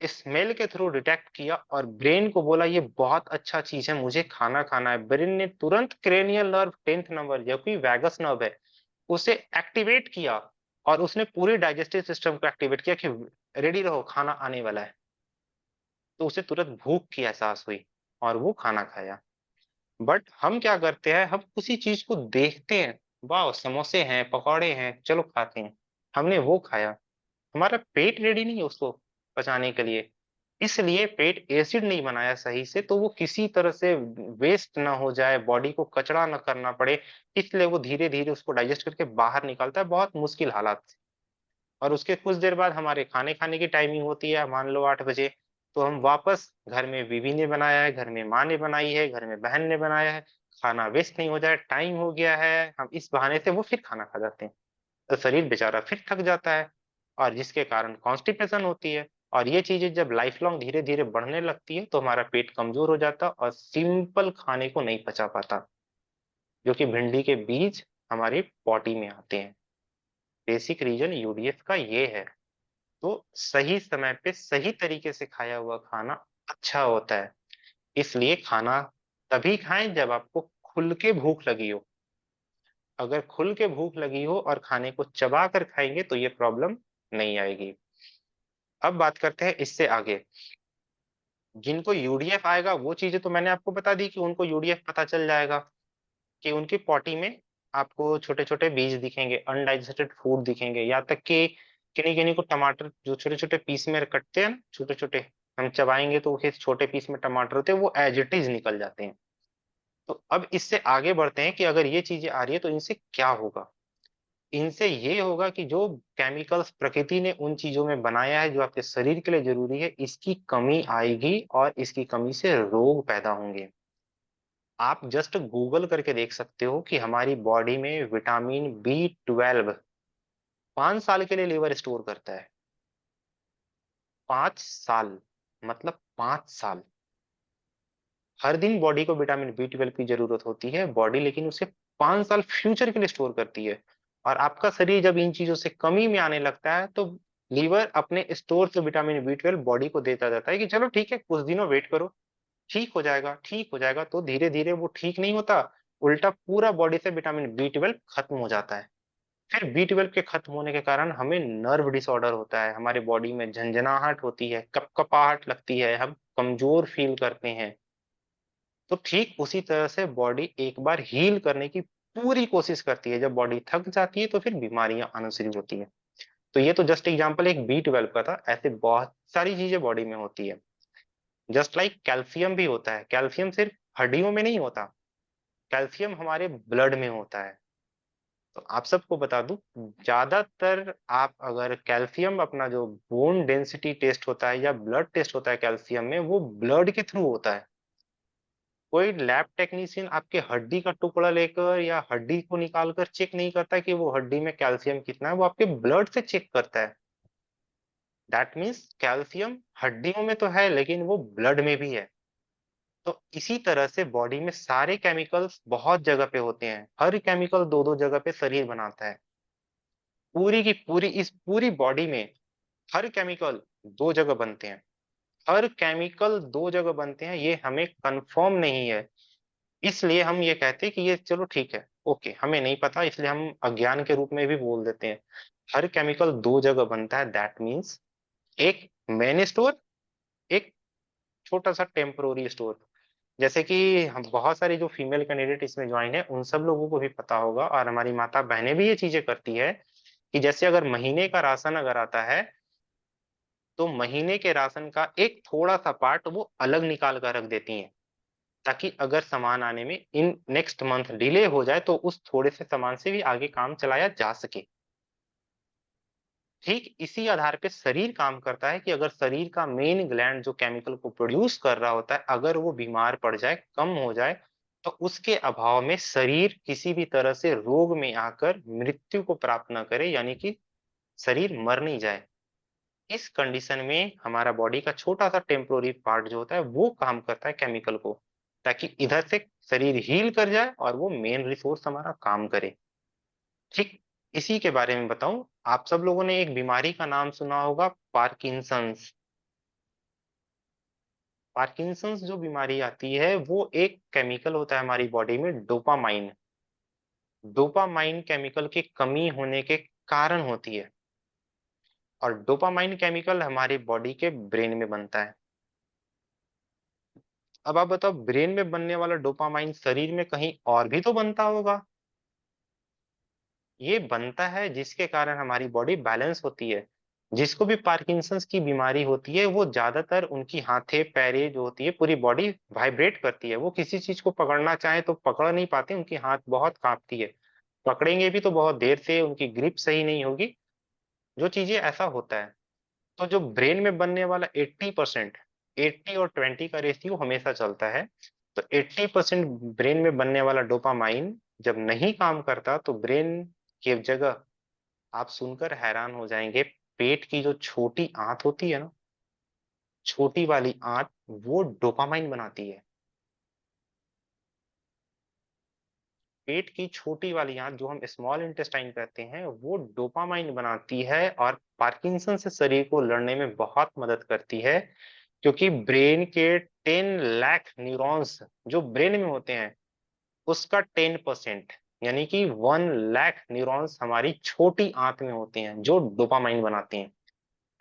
स्मेल के थ्रू डिटेक्ट किया और ब्रेन को बोला ये बहुत अच्छा चीज़ है, मुझे खाना खाना है। ब्रेन ने तुरंत क्रेनियल नर्व 10th नंबर, जो कि वैगस नर्व है, उसे एक्टिवेट किया और उसने पूरे डाइजेस्टिव सिस्टम को एक्टिवेट किया कि रेडी रहो, खाना आने वाला है। तो उसे तुरंत भूख की एहसास हुई और वो खाना खाया। बट हम क्या करते हैं, हम उसी चीज़ को देखते हैं, वाओ! समोसे हैं, पकौड़े हैं, चलो खाते हैं। हमने वो खाया, हमारा पेट रेडी नहीं है उसको पचाने के लिए। इसलिए पेट एसिड नहीं बनाया सही से, तो वो किसी तरह से वेस्ट ना हो जाए, बॉडी को कचरा ना करना पड़े, इसलिए वो धीरे-धीरे उसको डाइजेस्ट करके बाहर निकलता है बहुत मुश्किल हालात से। और उसके कुछ देर बाद हमारे खाने खाने की टाइमिंग होती है, मान लो 8 बजे, तो हम वापस घर में बीवी ने बनाया है, घर में माँ ने बनाई है, घर में बहन ने बनाया है, खाना वेस्ट नहीं हो जाए, टाइम हो गया है, हम इस बहाने से वो फिर खाना खा जाते हैं। तो शरीर बेचारा फिर थक जाता है और जिसके कारण कॉन्स्टिपेशन होती है, और ये चीज़ें जब लाइफ लॉन्ग धीरे-धीरे बढ़ने लगती है, तो हमारा पेट कमज़ोर हो जाता है और सिंपल खाने को नहीं पचा पाता, जो कि भिंडी के बीज हमारी बॉडी में आते हैं। बेसिक रीज़न यूडीएफ का ये है। तो सही समय पे सही तरीके से खाया हुआ खाना अच्छा होता है। इसलिए खाना तभी खाएँ जब आपको खुल के भूख लगी हो। अगर खुल के भूख लगी हो और खाने को चबा कर खाएँगे तो ये प्रॉब्लम नहीं आएगी। अब बात करते हैं इससे आगे। जिनको यूडीएफ आएगा वो चीज़ें तो मैंने आपको बता दी कि उनको यूडीएफ पता चल जाएगा कि उनकी पॉटी में आपको छोटे-छोटे बीज दिखेंगे, अनडाइजेस्टेड फूड दिखेंगे, यहाँ तक कि किन्हीं-किन्हीं को टमाटर जो छोटे-छोटे पीस में कटते हैं ना, छोटे-छोटे, हम चबाएँगे तो वो छोटे पीस में टमाटर होते हैं, वो एज़ इट इज़ निकल जाते हैं। तो अब इससे आगे बढ़ते हैं कि अगर ये चीज़ें आ रही है तो इनसे क्या होगा? इनसे ये होगा कि जो केमिकल्स प्रकृति ने उन चीज़ों में बनाया है जो आपके शरीर के लिए ज़रूरी है, इसकी कमी आएगी और इसकी कमी से रोग पैदा होंगे। आप जस्ट गूगल करके देख सकते हो कि हमारी बॉडी में विटामिन बी 12 5 साल के लिए लीवर स्टोर करता है। 5 साल, मतलब 5 साल। हर दिन बॉडी को विटामिन बी 12 की ज़रूरत होती है, बॉडी लेकिन उसे 5 साल फ्यूचर के लिए स्टोर करती है। और आपका शरीर जब इन चीज़ों से कमी में आने लगता है, तो लीवर अपने स्टोर से विटामिन बी 12 बॉडी को देता जाता है कि चलो ठीक है, कुछ दिनों वेट करो। ठीक हो जाएगा, ठीक हो जाएगा, तो धीरे-धीरे वो ठीक नहीं होता, उल्टा पूरा बॉडी से विटामिन बी 12 खत्म हो जाता है। फिर बी 12 के खत्म होने के कारण हमें नर्व डिसऑर्डर होता है, हमारे बॉडी में झनझनाहट होती है, कपकपाहट लगती है, हम कमज़ोर फ़ील करते हैं। तो ठीक उसी तरह से बॉडी एक बार हील करने की पूरी कोशिश करती है, जब बॉडी थक जाती है तो फिर बीमारियाँ आना शुरू होती हैं। तो ये तो जस्ट एग्ज़ाम्पल एक बी 12 का था, ऐसे बहुत सारी चीज़ें बॉडी में होती है। जस्ट लाइक कैल्शियम भी होता है, कैल्शियम सिर्फ़ हड्डियों में नहीं होता, कैल्शियम हमारे ब्लड में होता है। तो आप सबको बता दूँ, ज़्यादातर आप अगर कैल्शियम अपना जो बोन डेंसिटी टेस्ट होता है या ब्लड टेस्ट होता है कैल्शियम में, वो ब्लड के थ्रू होता है। कोई लैब टेक्नीशियन आपके हड्डी का टुकड़ा लेकर या हड्डी को निकाल कर चेक नहीं करता कि वो हड्डी में कैल्शियम कितना है, वो आपके ब्लड से चेक करता है। दैट मीन्स कैल्शियम हड्डियों में तो है, लेकिन वो ब्लड में भी है। तो इसी तरह से बॉडी में सारे केमिकल्स बहुत जगह पे होते हैं। हर केमिकल 2-2 जगह पे शरीर बनाता है। पूरी की पूरी इस पूरी बॉडी में हर केमिकल 2 जगह बनते हैं। हर केमिकल 2 जगह बनते हैं, ये हमें कन्फर्म नहीं है। इसलिए हम ये कहते हैं कि ये चलो ठीक है, ओके, हमें नहीं पता, इसलिए हम अज्ञान के रूप में भी बोल देते हैं। हर केमिकल 2 जगह बनता है, दैट मीन्स एक मेन स्टोर, एक छोटा-सा टेम्परेरी स्टोर। जैसे कि हम बहुत सारी जो फीमेल कैंडिडेट इसमें जॉइन है, उन सब लोगों को भी पता होगा और हमारी माता-बहनें भी ये चीज़ें करती है कि जैसे अगर महीने का राशन अगर आता है, तो महीने के राशन का एक थोड़ा-सा पार्ट वो अलग निकाल कर रख देती हैं, ताकि अगर सामान आने में इन नेक्स्ट मंथ डिले हो जाए, तो उस थोड़े से सामान से भी आगे काम चलाया जा सके। ठीक इसी आधार पे शरीर काम करता है कि अगर शरीर का मेन ग्लैंड जो केमिकल को प्रोड्यूस कर रहा होता है, अगर वो बीमार पड़ जाए, कम हो जाए, तो उसके अभाव में शरीर किसी भी तरह से रोग में आकर मृत्यु को प्राप्त ना करे, यानी कि शरीर मर नहीं जाए। इस कंडीशन में हमारा बॉडी का छोटा-सा टेम्पोररी पार्ट जो होता है, वो काम करता है केमिकल को, ताकि इधर से शरीर हील कर जाए और वो मेन रिसोर्स हमारा काम करे। ठीक इसी के बारे में बताऊँ, आप सब लोगों ने एक बीमारी का नाम सुना होगा, पार्किंसंस। पार्किंसंस जो बीमारी आती है, वो एक केमिकल होता है हमारी बॉडी में, डोपामाइन। डोपामाइन केमिकल की कमी होने के कारण होती है और डोपामाइन केमिकल हमारी बॉडी के ब्रेन में बनता है। अब आप बताओ, ब्रेन में बनने वाला डोपामाइन शरीर में कहीं और भी तो बनता होगा। ये बनता है जिसके कारण हमारी बॉडी बैलेंस होती है। जिसको भी पार्किंसंस की बीमारी होती है, वो ज़्यादातर उनकी हाथें-पैरें जो होती है, पूरी बॉडी वाइब्रेट करती है। वो किसी चीज़ को पकड़ना चाहें तो पकड़ नहीं पाते, उनकी हाथ बहुत काँपती है। पकड़ेंगे भी तो बहुत देर से, उनकी ग्रिप सही नहीं होगी, जो चीज़ें ऐसा होता है। तो जो ब्रेन में बनने वाला 80%, 80 और 20 का रेशियो हमेशा चलता है। तो 80% ब्रेन में बनने वाला डोपामाइन जब नहीं काम करता, तो ब्रेन की जगह आप सुनकर हैरान हो जाएँगे, पेट की जो छोटी आंत होती है ना, छोटी वाली आंत, वो डोपामाइन बनाती है। पेट की छोटी वाली आंत जो हम स्मॉल इंटेस्टाइन कहते हैं, वो डोपामाइन बनाती है और पार्किंसन से शरीर को लड़ने में बहुत मदद करती है, क्योंकि ब्रेन के 10 लाख न्यूरॉन्स जो ब्रेन में होते हैं, उसका 10% यानी कि 1 लाख न्यूरॉन्स हमारी छोटी आंत में होते हैं, जो डोपामाइन बनाती हैं।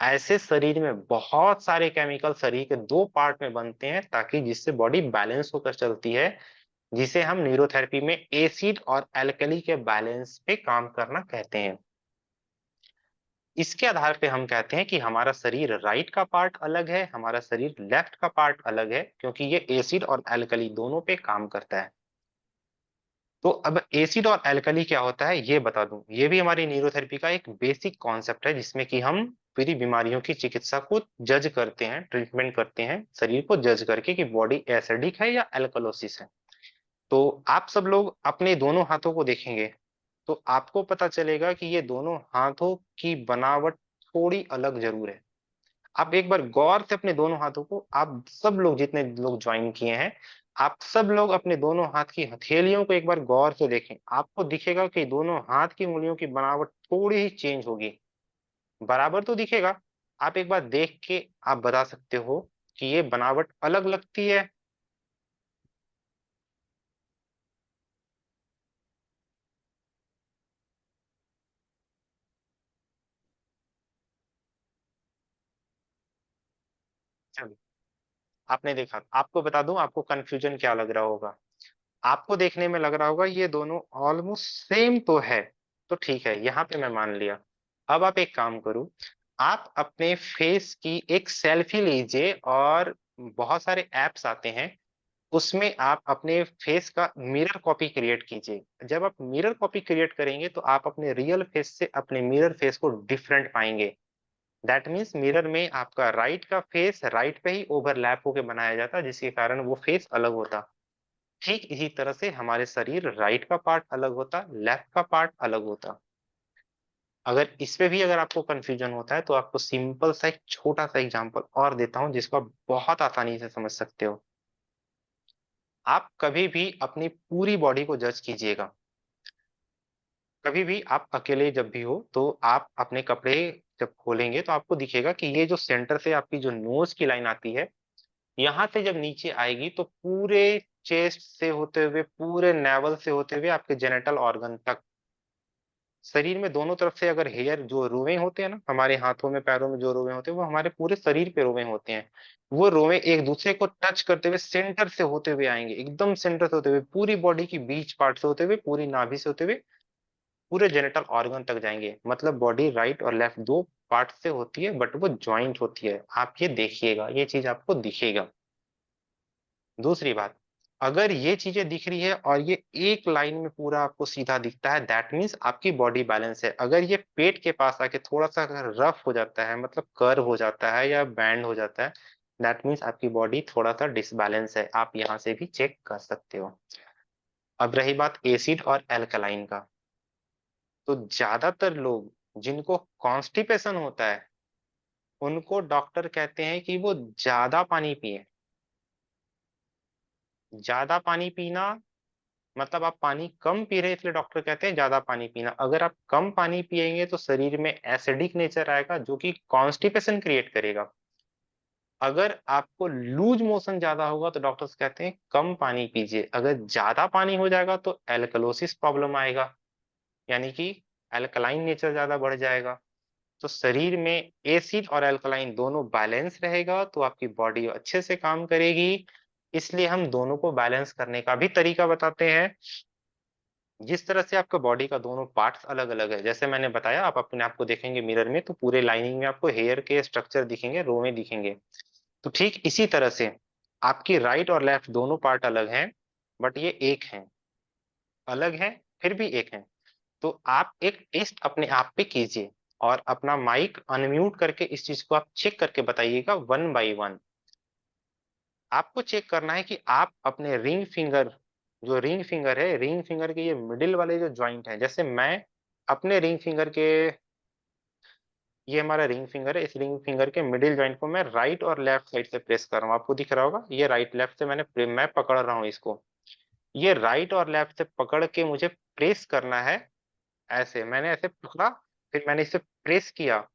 ऐसे शरीर में बहुत सारे केमिकल शरीर के 2 पार्ट में बनते हैं, ताकि जिससे बॉडी बैलेंस होकर चलती है, जिसे हम न्यूरोथेरेपी में एसिड और एल्कली के बैलेंस पे काम करना कहते हैं। इसके आधार पे हम कहते हैं कि हमारा शरीर राइट का पार्ट अलग है, हमारा शरीर लेफ्ट का पार्ट अलग है, क्योंकि ये एसिड और एल्कली दोनों पे काम करता है। तो अब एसिड और एल्कली क्या होता है, ये बता दूं। ये भी हमारी न्यूरोथेरेपी का एक बेसिक कॉन्सेप्ट है, जिसमें कि हम पूरी बीमारियों की चिकित्सा को जज करते हैं, ट्रीटमेंट करते हैं, शरीर को जज करके कि बॉडी एसिडिक है या एल्कलोसिस है। तो आप सब लोग अपने दोनों हाथों को देखेंगे, तो आपको पता चलेगा कि ये दोनों हाथों की बनावट थोड़ी अलग ज़रूर है। आप एक बार गौर से अपने दोनों हाथों को, आप सब लोग जितने लोग जॉइन किए हैं, आप सब लोग अपने दोनों हाथ की हथेलियों को एक बार गौर से देखें। आपको दिखेगा कि दोनों हाथ की उँगलियों की बनावट थोड़ी ही चेंज होगी। बराबर तो दिखेगा, आप एक बार देख के आप बता सकते हो कि ये बनावट अलग लगती है चलो, आपने देखा, आपको बता दूं आपको कंफ्यूजन क्या लग रहा होगा। आपको देखने में लग रहा होगा ये दोनों ऑलमोस्ट सेम तो है, तो ठीक है, यहाँ पे मैं मान लिया। अब आप एक काम करो, आप अपने फेस की एक सेल्फी लीजिए, और बहुत सारे ऐप्स आते हैं, उसमें आप अपने फेस का मिरर कॉपी क्रिएट कीजिए। जब आप मिरर कॉपी क्रिएट करेंगे तो आप अपने रियल फेस से अपने मिरर फेस को डिफरेंट पाएंगे। दैट मीन्स मिरर में आपका राइट का फेस राइट पे ही ओवरलैप होकर बनाया जाता, जिसके कारण वो फेस अलग होता। ठीक इसी तरह से हमारे शरीर राइट का पार्ट अलग होता, लेफ्ट का पार्ट अलग होता। अगर इस पे भी अगर आपको कंफ्यूजन होता है तो आपको सिंपल सा एक छोटा सा एग्जांपल और देता हूं, जिसको आप बहुत आसानी से समझ सकते हो। आप कभी भी अपनी पूरी बॉडी को जज कीजिएगा। कभी भी आप अकेले जब भी हो तो आप अपने कपड़े जब खोलेंगे तो आपको दिखेगा कि ये जो सेंटर से आपकी जो नोज की लाइन आती है, यहाँ से जब नीचे आएगी तो पूरे चेस्ट से होते हुए, पूरे नेवल से होते हुए आपके जेनिटल ऑर्गन तक, शरीर में दोनों तरफ से अगर हेयर जो रोवे होते हैं ना, हमारे हाथों में पैरों में जो रोवे होते हैं वो हमारे पूरे शरीर पे रोवे होते हैं। वो रोवे एक दूसरे को टच करते हुए सेंटर से होते हुए आएंगे, एकदम सेंटर से होते हुए पूरी बॉडी की बीच पार्ट से होते हुए, पूरी नाभि से होते हुए पूरे जेनिटल ऑर्गन तक जाएंगे। मतलब बॉडी राइट और लेफ्ट दो पार्ट से होती है, बट वो ज्वाइंट होती है। आप ये देखिएगा, ये चीज आपको दिखेगा। दूसरी बात, अगर ये चीजें दिख रही है और ये एक लाइन में पूरा आपको सीधा दिखता है, दैट मीन्स आपकी बॉडी बैलेंस है। अगर ये पेट के पास आके थोड़ा सा अगर रफ हो जाता है, मतलब कर्व हो जाता है या बैंड हो जाता है, दैट मीन्स आपकी बॉडी थोड़ा सा डिसबैलेंस है। आप यहाँ से भी चेक कर सकते हो। अब रही बात एसिड और एल्कलाइन का, तो ज्यादातर लोग जिनको कॉन्स्टिपेशन होता है, उनको डॉक्टर कहते हैं कि वो ज्यादा पानी पिए। ज्यादा पानी पीना मतलब आप पानी कम पी रहे हैं, इसलिए डॉक्टर कहते हैं ज्यादा पानी पीना। अगर आप कम पानी पिएंगे तो शरीर में एसिडिक नेचर आएगा, जो कि कॉन्स्टिपेशन क्रिएट करेगा। अगर आपको लूज मोशन ज्यादा होगा तो डॉक्टर्स कहते हैं कम पानी पीजिए। अगर ज्यादा पानी हो जाएगा तो एल्कलोसिस प्रॉब्लम आएगा, यानी कि एल्कलाइन नेचर ज्यादा बढ़ जाएगा। तो शरीर में एसिड और अल्कलाइन दोनों बैलेंस रहेगा तो आपकी बॉडी अच्छे से काम करेगी। इसलिए हम दोनों को बैलेंस करने का भी तरीका बताते हैं। जिस तरह से आपका बॉडी का दोनों पार्ट्स अलग अलग है, जैसे मैंने बताया, आप अपने आप को देखेंगे मिरर में तो पूरे लाइनिंग में आपको हेयर के स्ट्रक्चर दिखेंगे, रोवे दिखेंगे। तो ठीक इसी तरह से आपकी राइट और लेफ्ट दोनों पार्ट अलग हैं, बट ये एक हैं। अलग हैं फिर भी एक हैं। तो आप एक टेस्ट अपने आप पे कीजिए, और अपना माइक अनम्यूट करके इस चीज को आप चेक करके बताइएगा वन बाय वन। आपको चेक करना है कि आप अपने रिंग फिंगर, जो रिंग फिंगर है, रिंग फिंगर के ये मिडिल वाले जो जॉइंट है, जैसे मैं अपने रिंग फिंगर के, ये हमारा रिंग फिंगर है, इस रिंग फिंगर के मिडिल जॉइंट को मैं राइट और लेफ्ट साइड से प्रेस कर रहा हूँ। आपको दिख रहा होगा ये राइट लेफ्ट से मैं पकड़ रहा हूँ इसको। ये राइट और लेफ्ट से पकड़ के मुझे प्रेस करना है। ऐसे मैंने ऐसे पकड़ा, फिर मैंने इसे प्रेस किया,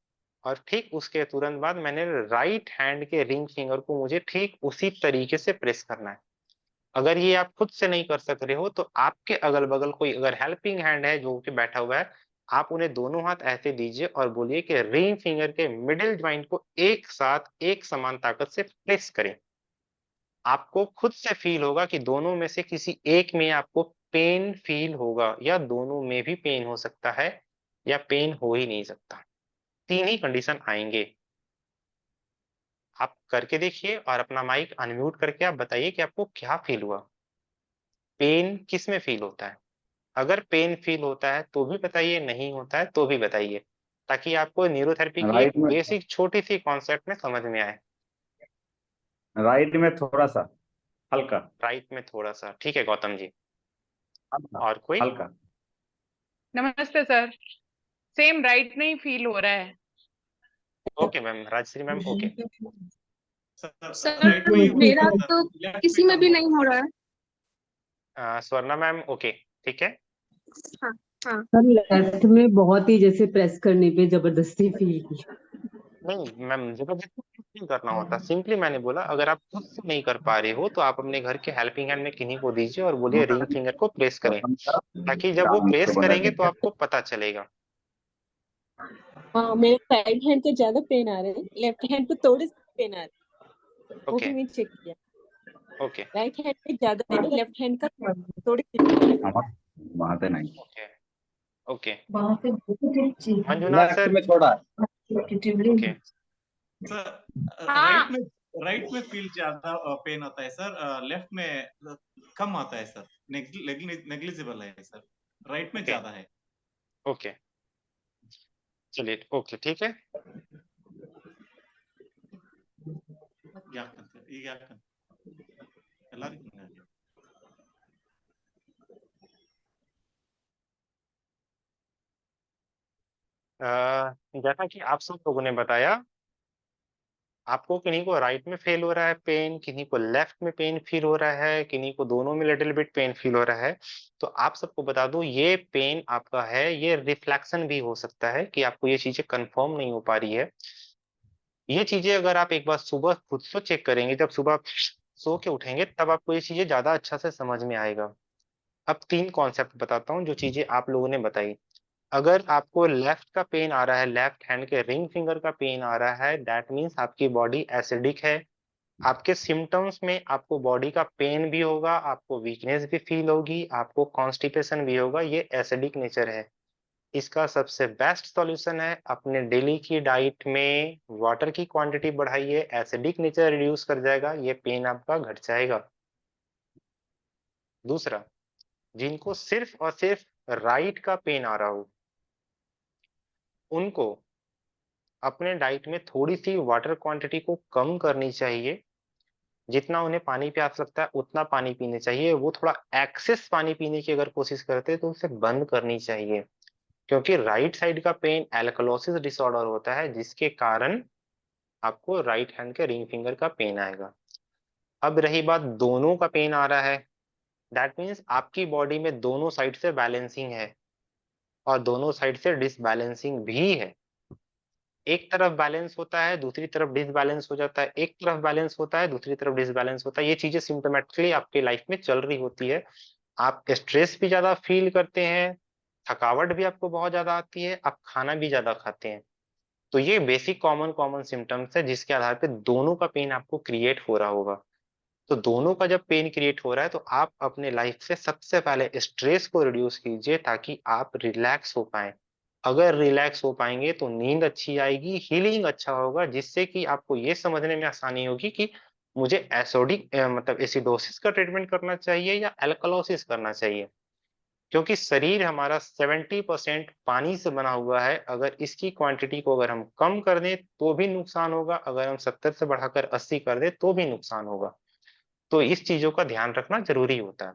और ठीक उसके तुरंत बाद मैंने राइट हैंड के रिंग फिंगर को मुझे ठीक उसी तरीके से प्रेस करना है। अगर ये आप खुद से नहीं कर सक रहे हो तो आपके अगल बगल कोई अगर हेल्पिंग हैंड है जो कि बैठा हुआ है, आप उन्हें दोनों हाथ ऐसे दीजिए और बोलिए कि रिंग फिंगर के मिडिल ज्वाइंट को एक साथ एक समान ताकत से प्रेस करें। आपको खुद से फील होगा कि दोनों में से किसी एक में आपको पेन फील होगा, या दोनों में भी पेन हो सकता है, या पेन हो ही नहीं सकता। तीन ही कंडीशन आएंगे। आप करके देखिए और अपना माइक अनम्यूट करके आप बताइए कि आपको क्या फील हुआ। पेन किस में फील होता है? अगर पेन फील होता है तो भी बताइए, नहीं होता है तो भी बताइए, ताकि आपको न्यूरोथेरेपी की एक राइट में, बेसिक छोटी सी कॉन्सेप्ट में समझ में आए। राइट में थोड़ा सा हल्का। राइट में थोड़ा सा, ठीक है गौतम जी। हल्का। और कोई? हल्का। नमस्ते सर। सेम राइट नहीं फील हो रहा है। Okay ma'am, Rajshri ma'am okay. Sir मेरा तो किसी में भी नहीं हो रहा है। स्वर्णा मैम ओके, ठीक है। हाँ हाँ। सर लेफ्ट में बहुत ही जैसे प्रेस करने पे जबरदस्ती फील की। नहीं मैम, जबरदस्ती नहीं करना होता, सिंपली मैंने बोला अगर आप खुद से नहीं कर पा रहे हो तो आप अपने घर के हेल्पिंग हैंड में किन्हीं को दीजिए और बोलिए रिंग फिंगर को प्रेस करें, ताकि जब वो प्रेस करेंगे तो आपको पता चलेगा। हाँ, मेरे राइट हैंड पे ज्यादा पेन आ रहे हैं, लेफ्ट हैंड पे थोड़े से पेन आ रहे हैं। वो ओके भी मैं चेक किया। ओके राइट हैंड में ज्यादा है, लेफ्ट हैंड का थोड़ी वहां पे नहीं, ओके ओके वहां पे मंजुनाथ लेफ्ट सर। में थोड़ा है। ओके सर हाँ राइट में फील ज्यादा पेन होता है सर, लेफ्ट में कम आता है सर, नेग्लिजिबल है सर, राइट में ओके ज्यादा है। ओके चलिए ओके ठीक है। ಈಗ ಎಲ್ಲರಿಗೂ जैसा कि आप सब लोगों ने बताया, आपको किन्हीं को राइट में फील हो रहा है पेन, किन्हीं को लेफ्ट में पेन फील हो रहा है, किन्हीं को दोनों में लिटिल बिट पेन फील हो रहा है। तो आप सबको बता दूं, ये पेन आपका है, ये रिफ्लेक्शन भी हो सकता है कि आपको ये चीजें कंफर्म नहीं हो पा रही है। ये चीजें अगर आप एक बार सुबह खुद से चेक करेंगे, जब सुबह आप सो के उठेंगे, तब आपको ये चीजें ज्यादा अच्छा से समझ में आएगा। अब 3 कॉन्सेप्ट बताता हूँ जो चीजें आप लोगों ने बताई। अगर आपको लेफ्ट का पेन आ रहा है, लेफ्ट हैंड के रिंग फिंगर का पेन आ रहा है, दैट मीन्स आपकी बॉडी एसिडिक है। आपके सिम्टम्स में आपको बॉडी का पेन भी होगा, आपको वीकनेस भी फील होगी, आपको कॉन्स्टिपेशन भी होगा, ये एसिडिक नेचर है। इसका सबसे बेस्ट सॉल्यूशन है अपने डेली की डाइट में वाटर की क्वांटिटी बढ़ाइए, एसिडिक नेचर रिड्यूस कर जाएगा, ये पेन आपका घट जाएगा। दूसरा, जिनको सिर्फ और सिर्फ राइट का पेन आ रहा हो, उनको अपने डाइट में थोड़ी सी वाटर क्वांटिटी को कम करनी चाहिए। जितना उन्हें पानी प्यास लगता है उतना पानी पीने चाहिए। वो थोड़ा एक्सेस पानी पीने की अगर कोशिश करते हैं तो उसे बंद करनी चाहिए, क्योंकि राइट साइड का पेन एल्कलोसिस डिसऑर्डर होता है, जिसके कारण आपको राइट हैंड के रिंग फिंगर का पेन आएगा। अब रही बात दोनों का पेन आ रहा है, दैट मीन्स आपकी बॉडी में दोनों साइड से बैलेंसिंग है और दोनों साइड से डिसबैलेंसिंग भी है। एक तरफ बैलेंस होता है, दूसरी तरफ डिसबैलेंस हो जाता है, एक तरफ बैलेंस होता है, दूसरी तरफ डिसबैलेंस होता है। ये चीजें सिम्टोमेटिकली आपके लाइफ में चल रही होती है। आप स्ट्रेस भी ज्यादा फील करते हैं, थकावट भी आपको बहुत ज्यादा आती है, आप खाना भी ज्यादा खाते हैं। तो ये बेसिक कॉमन कॉमन सिम्टम्स है जिसके आधार पे दोनों का पेन आपको क्रिएट हो रहा होगा। तो दोनों का जब पेन क्रिएट हो रहा है तो आप अपने लाइफ से सबसे पहले स्ट्रेस को रिड्यूस कीजिए ताकि आप रिलैक्स हो पाएं। अगर रिलैक्स हो पाएंगे तो नींद अच्छी आएगी, हीलिंग अच्छा होगा, जिससे कि आपको ये समझने में आसानी होगी कि मुझे एसोडिक मतलब एसिडोसिस का ट्रीटमेंट करना चाहिए या एल्कलोसिस करना चाहिए। क्योंकि शरीर हमारा 70% पानी से बना हुआ है। अगर इसकी क्वांटिटी को अगर हम कम कर दें तो भी नुकसान होगा, अगर हम 70 से बढ़ाकर 80 कर दें तो भी नुकसान होगा। तो इस चीजों का ध्यान रखना जरूरी होता है।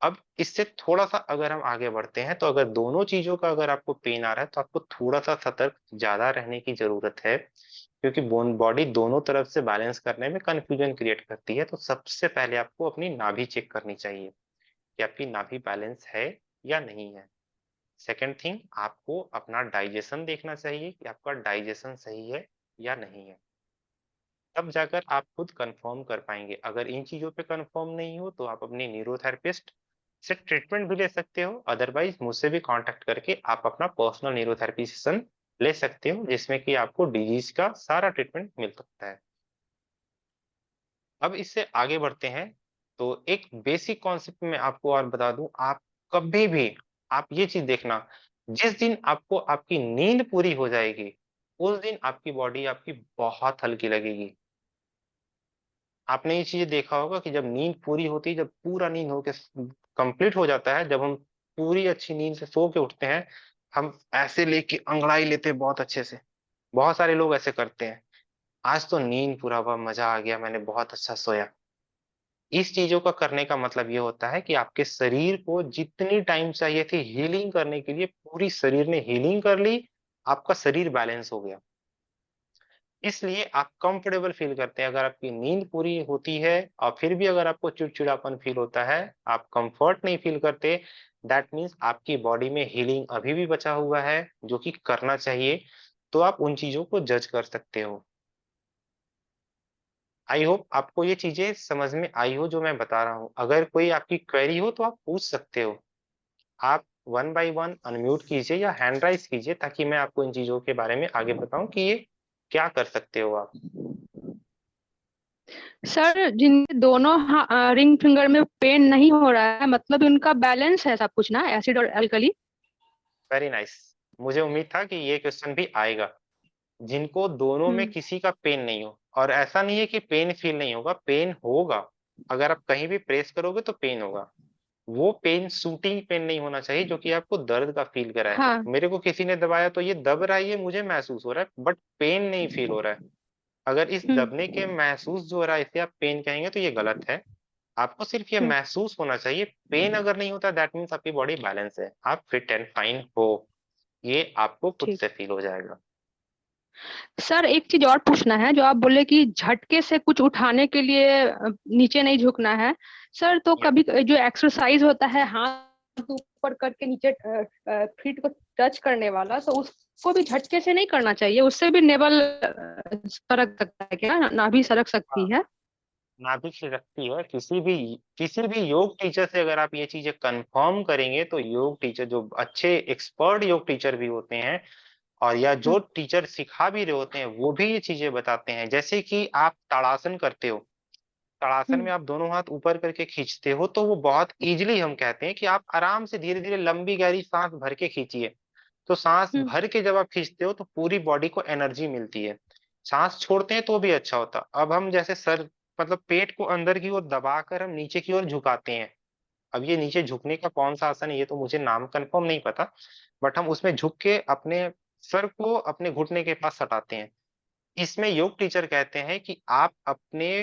अब इससे थोड़ा-सा अगर हम आगे बढ़ते हैं, तो अगर दोनों चीज़ों का अगर आपको पेन आ रहा है, तो आपको थोड़ा-सा सतर्क ज़्यादा रहने की ज़रूरत है, क्योंकि बोन बॉडी दोनों तरफ से बैलेंस करने में कन्फ्यूजन क्रिएट करती है। तो सबसे पहले आपको अपनी नाभि चेक करनी चाहिए कि आपकी नाभि बैलेंस है या नहीं है। सेकंड थिंग, आपको अपना डाइजेशन देखना चाहिए कि आपका डाइजेशन सही है या नहीं है। तब जाकर आप खुद कंफर्म कर पाएँगे। अगर इन चीज़ों पे कंफर्म नहीं हो, तो आप अपने न्यूरोथेरेपिस्ट से ट्रीटमेंट भी ले सकते हो। अदरवाइज़ मुझसे भी कॉन्टैक्ट करके आप अपना पर्सनल न्यूरोथेरेपी सेशन ले सकते हो, जिसमें कि आपको डिजीज़ का सारा ट्रीटमेंट मिल सकता है। अब इससे आगे बढ़ते हैं, तो एक बेसिक कॉन्सेप्ट मैं आपको और बता दूँ, आप कभी भी आप ये चीज़ देखना, जिस दिन आपको आपकी नींद पूरी हो जाएगी, उस दिन आपकी बॉडी आपकी बहुत हल्की लगेगी। आपने ये चीज़ें देखा होगा कि जब नींद पूरी होती है, जब पूरा नींद होके कंप्लीट हो जाता है, जब हम पूरी अच्छी नींद से सो के उठते हैं, हम ऐसे लेके अंगड़ाई लेते हैं बहुत अच्छे से। बहुत सारे लोग ऐसे करते हैं। आज तो नींद पूरा हुआ, मज़ा आ गया, मैंने बहुत अच्छा सोया। इस चीज़ों का करने का मतलब ये होता है कि आपके शरीर को जितनी टाइम चाहिए थी हीलिंग करने के लिए, पूरी शरीर ने हीलिंग कर ली, आपका शरीर बैलेंस हो गया। इसलिए आप कंफर्टेबल फ़ील करते हैं। अगर आपकी नींद पूरी होती है और फिर भी अगर आपको चिड़चिड़ापन फ़ील होता है, आप कंफर्ट नहीं फ़ील करते, दैट मीन्स आपकी बॉडी में हीलिंग अभी भी बचा हुआ है, जो कि करना चाहिए। तो आप उन चीज़ों को जज कर सकते हो। आई होप आपको ये चीज़ें समझ में आई हो जो मैं बता रहा हूँ। अगर कोई आपकी क्वेरी हो तो आप पूछ सकते हो। आप वन बाय वन अनम्यूट कीजिए या हैंड राइज़ कीजिए, ताकि मैं आपको इन चीज़ों के बारे में आगे बताऊँ कि ये क्या कर सकते हो आप। सर जिनके दोनों रिंग फिंगर में पेन नहीं हो रहा है, मतलब उनका बैलेंस है सब कुछ ना, एसिड और एल्कली। Very nice. मुझे उम्मीद था कि ये क्वेश्चन भी आएगा। जिनको दोनों में हम्म। किसी का पेन नहीं हो, और ऐसा नहीं है कि पेन फील नहीं होगा, पेन होगा। अगर आप कहीं भी प्रेस करोगे तो पेन होगा। वो पेन शूटिंग पेन नहीं होना चाहिए जो कि आपको दर्द का फील कराए। हाँ। मेरे को किसी ने दबाया तो ये दब रहा है, ये मुझे महसूस हो रहा है, बट पेन नहीं फील हो रहा है। अगर इस दबने के महसूस जो हो रहा है इसे आप पेन कहेंगे तो ये गलत है। आपको सिर्फ ये हम्म। महसूस होना चाहिए। पेन अगर नहीं होता दैट मीन्स आपकी बॉडी बैलेंस है, आप फिट एंड फाइन हो। ये आपको खुद ठीक। से फील हो जाएगा। सर एक चीज और पूछना है, जो आप बोले कि झटके से कुछ उठाने के लिए नीचे नहीं झुकना है। सर तो या कभी जो एक्सरसाइज होता है हाथ ऊपर करके नीचे फीट को टच करने वाला, तो उसको भी झटके से नहीं करना चाहिए, उससे भी नेवल सरक सकता है क्या, नाभि सरक सकती है? नाभिक से रखती है। किसी भी योग टीचर से अगर आप ये चीजें कंफर्म करेंगे तो योग टीचर जो अच्छे एक्सपर्ट योग टीचर भी होते हैं, और या जो हम्म। टीचर सिखा भी रहे होते हैं वो भी ये चीजें बताते हैं। जैसे कि आप ताड़ासन करते हो, ताड़ासन हम्म। में आप दोनों हाथ ऊपर करके खींचते हो तो वो बहुत इजीली, हम कहते हैं कि आप आराम से धीरे धीरे लंबी गहरी सांस भर के खींचिए। तो सांस हम्म। भर के जब आप खींचते हो तो पूरी बॉडी को एनर्जी मिलती है। सांस छोड़ते हैं तो भी अच्छा होता। अब हम जैसे सर, मतलब पेट को अंदर की ओर दबाकर हम नीचे की ओर झुकाते हैं। अब ये नीचे झुकने का कौन सा आसन है ये तो मुझे नाम कंफर्म नहीं पता, बट हम उसमें झुक के अपने सर को अपने घुटने के पास सटाते हैं। इसमें योग टीचर कहते हैं कि आप अपने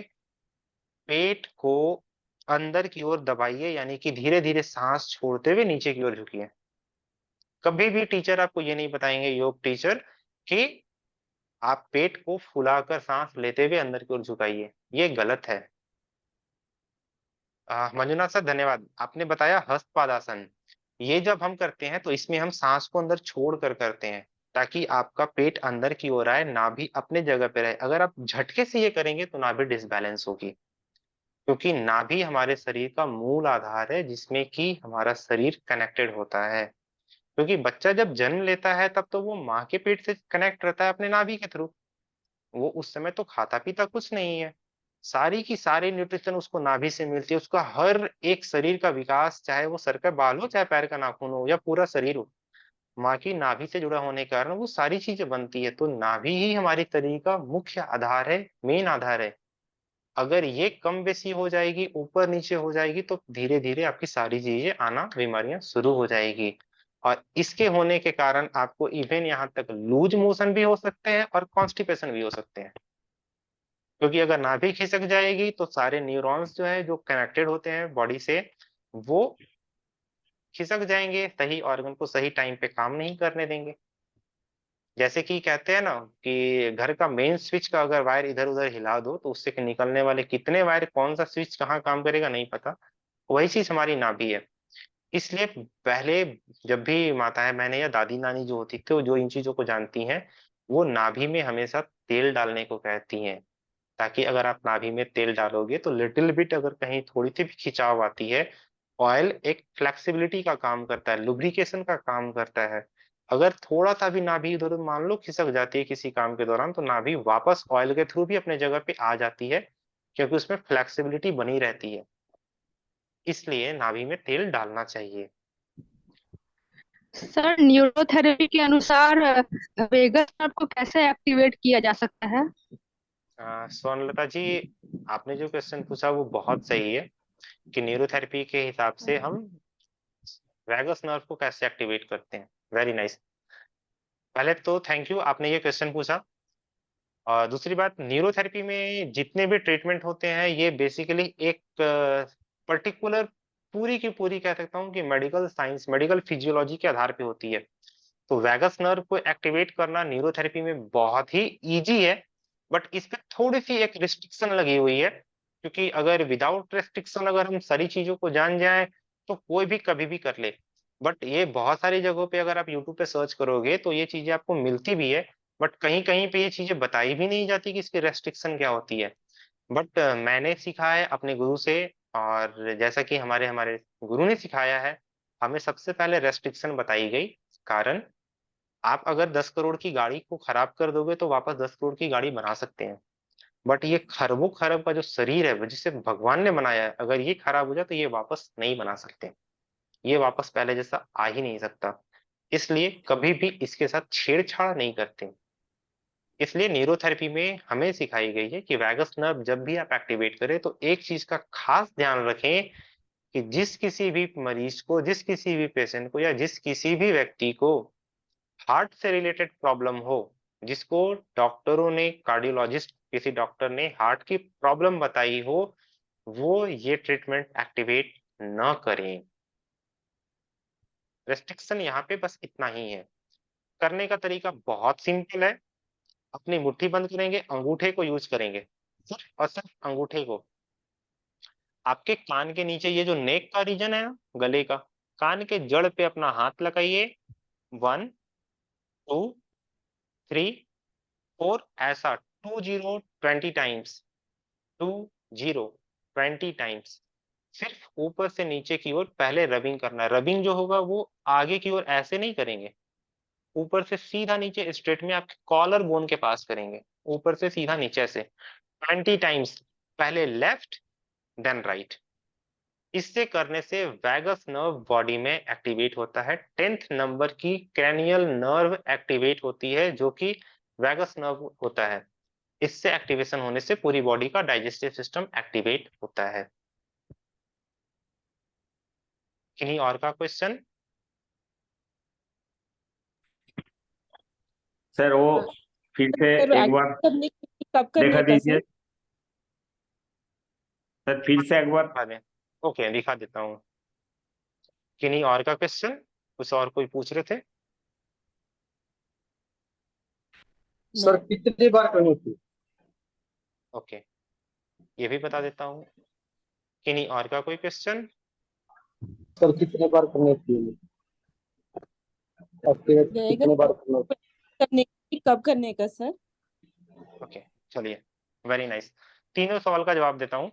पेट को अंदर की ओर दबाइए, यानी कि धीरे धीरे सांस छोड़ते हुए नीचे की ओर झुकिए। कभी भी टीचर आपको ये नहीं बताएंगे, योग टीचर, कि आप पेट को फुलाकर सांस लेते हुए अंदर की ओर झुकाइए। ये गलत है। मंजुनाथ सर धन्यवाद। आपने बताया हस्तपादासन। ये जब हम करते हैं तो इसमें हम सांस को अंदर छोड़ कर करते हैं, ताकि आपका पेट अंदर की ओर आए, नाभि अपने जगह पे रहे। अगर आप झटके से ये करेंगे तो नाभि डिसबैलेंस होगी, क्योंकि नाभि हमारे शरीर का मूल आधार है जिसमें कि हमारा शरीर कनेक्टेड होता है। क्योंकि बच्चा जब जन्म लेता है तब तो वो माँ के पेट से कनेक्ट रहता है अपने नाभि के थ्रू। वो उस समय तो खाता पीता कुछ नहीं है। सारी की सारी न्यूट्रिशन उसको नाभि से मिलती है। उसका हर एक शरीर का विकास, चाहे वो सर का बाल हो, चाहे पैर का नाखून हो, या पूरा शरीर हो, माँ की नाभि से जुड़ा होने के कारण वो सारी चीजें बनती है। तो नाभि ही हमारे शरीर का मुख्य आधार है, मेन आधार है। अगर ये कम बेसी हो जाएगी, ऊपर नीचे हो जाएगी, तो धीरे धीरे आपकी सारी चीजें आना, बीमारियां शुरू हो जाएगी। और इसके होने के कारण आपको इवन यहाँ तक लूज मोशन भी हो सकते हैं और कॉन्स्टिपेशन भी हो सकते हैं। क्योंकि अगर नाभि खिसक जाएगी तो सारे न्यूरॉन्स जो है जो कनेक्टेड होते हैं बॉडी से, वो खिसक जाएंगे, सही ऑर्गन को सही टाइम पे काम नहीं करने देंगे। जैसे कि कहते हैं ना कि घर का मेन स्विच का अगर वायर इधर उधर हिला दो तो उससे निकलने वाले कितने वायर, कौन सा स्विच कहाँ काम करेगा नहीं पता। वही चीज हमारी नाभि है। इसलिए पहले जब भी माताएं बहनें या दादी नानी जो होती थी, वो जो इन चीजों को जानती हैं, वो नाभि में हमेशा तेल डालने को कहती हैं। ताकि अगर आप नाभि में तेल डालोगे तो लिटिल बिट अगर कहीं थोड़ी सी भी खिंचाव आती है, ऑयल एक फ्लेक्सिबिलिटी का काम करता है, लुब्रिकेशन का काम करता है। अगर थोड़ा सा भी नाभि इधर उधर मान लो खिसक जाती है किसी काम के दौरान, तो नाभि वापस ऑयल के थ्रू भी अपने जगह पे आ जाती है, क्योंकि उसमें फ्लेक्सिबिलिटी बनी रहती है। इसलिए नाभि में तेल डालना चाहिए। सर न्यूरोथेरेपी के अनुसार वेगस नर्व को कैसे एक्टिवेट किया जा सकता है? सोनलता जी, आपने जो क्वेश्चन पूछा वो बहुत सही है, कि न्यूरोथेरेपी के हिसाब से हम वैगस नर्व को कैसे एक्टिवेट करते हैं। Very nice. पहले तो थैंक यू, आपने ये क्वेश्चन पूछा। और दूसरी बात, न्यूरोथेरेपी में जितने भी ट्रीटमेंट होते हैं ये बेसिकली एक पर्टिकुलर, पूरी की पूरी कह सकता हूँ कि मेडिकल साइंस, मेडिकल फिजियोलॉजी के आधार पे होती है। तो वैगस नर्व को एक्टिवेट करना न्यूरोथेरेपी में बहुत ही इजी है, बट इस पे थोड़ी सी एक रिस्ट्रिक्शन लगी हुई है। क्योंकि अगर विदाउट रिस्ट्रिक्शन अगर हम सारी चीजों को जान जाए तो कोई भी कभी भी कर ले। बट ये बहुत सारी जगहों पे अगर आप यूट्यूब पे सर्च करोगे तो ये चीजें आपको मिलती भी है, बट कहीं कहीं पे ये चीजें बताई भी नहीं जाती कि इसकी रेस्ट्रिक्शन क्या होती है। बट मैंने सीखा है अपने गुरु से, और जैसा कि हमारे हमारे गुरु ने सिखाया है, हमें सबसे पहले रेस्ट्रिक्शन बताई गई। कारण, आप अगर 10 करोड़ की गाड़ी को खराब कर दोगे तो वापस 10 करोड़ की गाड़ी बना सकते हैं, बट ये खरबों खरब का जो शरीर है जिसे भगवान ने बनाया है, अगर ये खराब हो जाए तो ये वापस नहीं बना सकते, ये वापस पहले जैसा आ ही नहीं सकता। इसलिए कभी भी इसके साथ छेड़छाड़ नहीं करते। इसलिए न्यूरोथेरेपी में हमें सिखाई गई है कि वैगस नर्व जब भी आप एक्टिवेट करें तो एक चीज का खास ध्यान रखें कि जिस किसी भी मरीज को, जिस किसी भी पेशेंट को या जिस किसी भी व्यक्ति को हार्ट से रिलेटेड प्रॉब्लम हो, जिसको डॉक्टरों ने, कार्डियोलॉजिस्ट किसी डॉक्टर ने हार्ट की प्रॉब्लम बताई हो, वो ये ट्रीटमेंट एक्टिवेट न करें। रेस्ट्रिक्शन यहाँ पे बस इतना ही है। करने का तरीका बहुत सिंपल है। अपनी मुट्ठी बंद करेंगे, अंगूठे को यूज करेंगे, सिर्फ और सिर्फ अंगूठे को। आपके कान के नीचे ये जो नेक का रीजन है ना, गले का, कान के जड़ पे अपना हाथ लगाइए। 1 2 3 4 ऐसा 20 टाइम्स, 20 टाइम्स। सिर्फ ऊपर से नीचे की ओर पहले रबिंग करना है। रबिंग जो होगा वो आगे की ओर ऐसे नहीं करेंगे, ऊपर से सीधा नीचे स्ट्रेट में आपके कॉलर बोन के पास करेंगे, ऊपर से सीधा नीचे से 20 टाइम्स, पहले लेफ्ट देन राइट। इससे करने से वैगस नर्व बॉडी में एक्टिवेट होता है। 10th नंबर की क्रैनियल नर्व एक्टिवेट होती है जो कि वैगस नर्व होता है। इससे एक्टिवेशन होने से पूरी बॉडी का डाइजेस्टिव सिस्टम एक्टिवेट होता है। किन्हीं और का क्वेश्चन? सर वो फिर से सर एक एक्ट बार करने कब देखा करने का दीजिए। सर? सर फिर से एक बार। दिखा दें? ओके, दिखा देता हूँ। किन्हीं और का क्वेश्चन? कुछ और कोई पूछ रहे थे? सर कितनी बार करनी थी? ओके, ये भी बता देता हूँ। किन्हीं और का कोई क्वेश्चन? सर कितनी बार करनी थी? एक्टिवेट रहेगा कितनी बार करनी थी? करने की, कब करने का सर? ओके, चलिए, वेरी नाइस। तीनों सवाल का जवाब देता हूँ।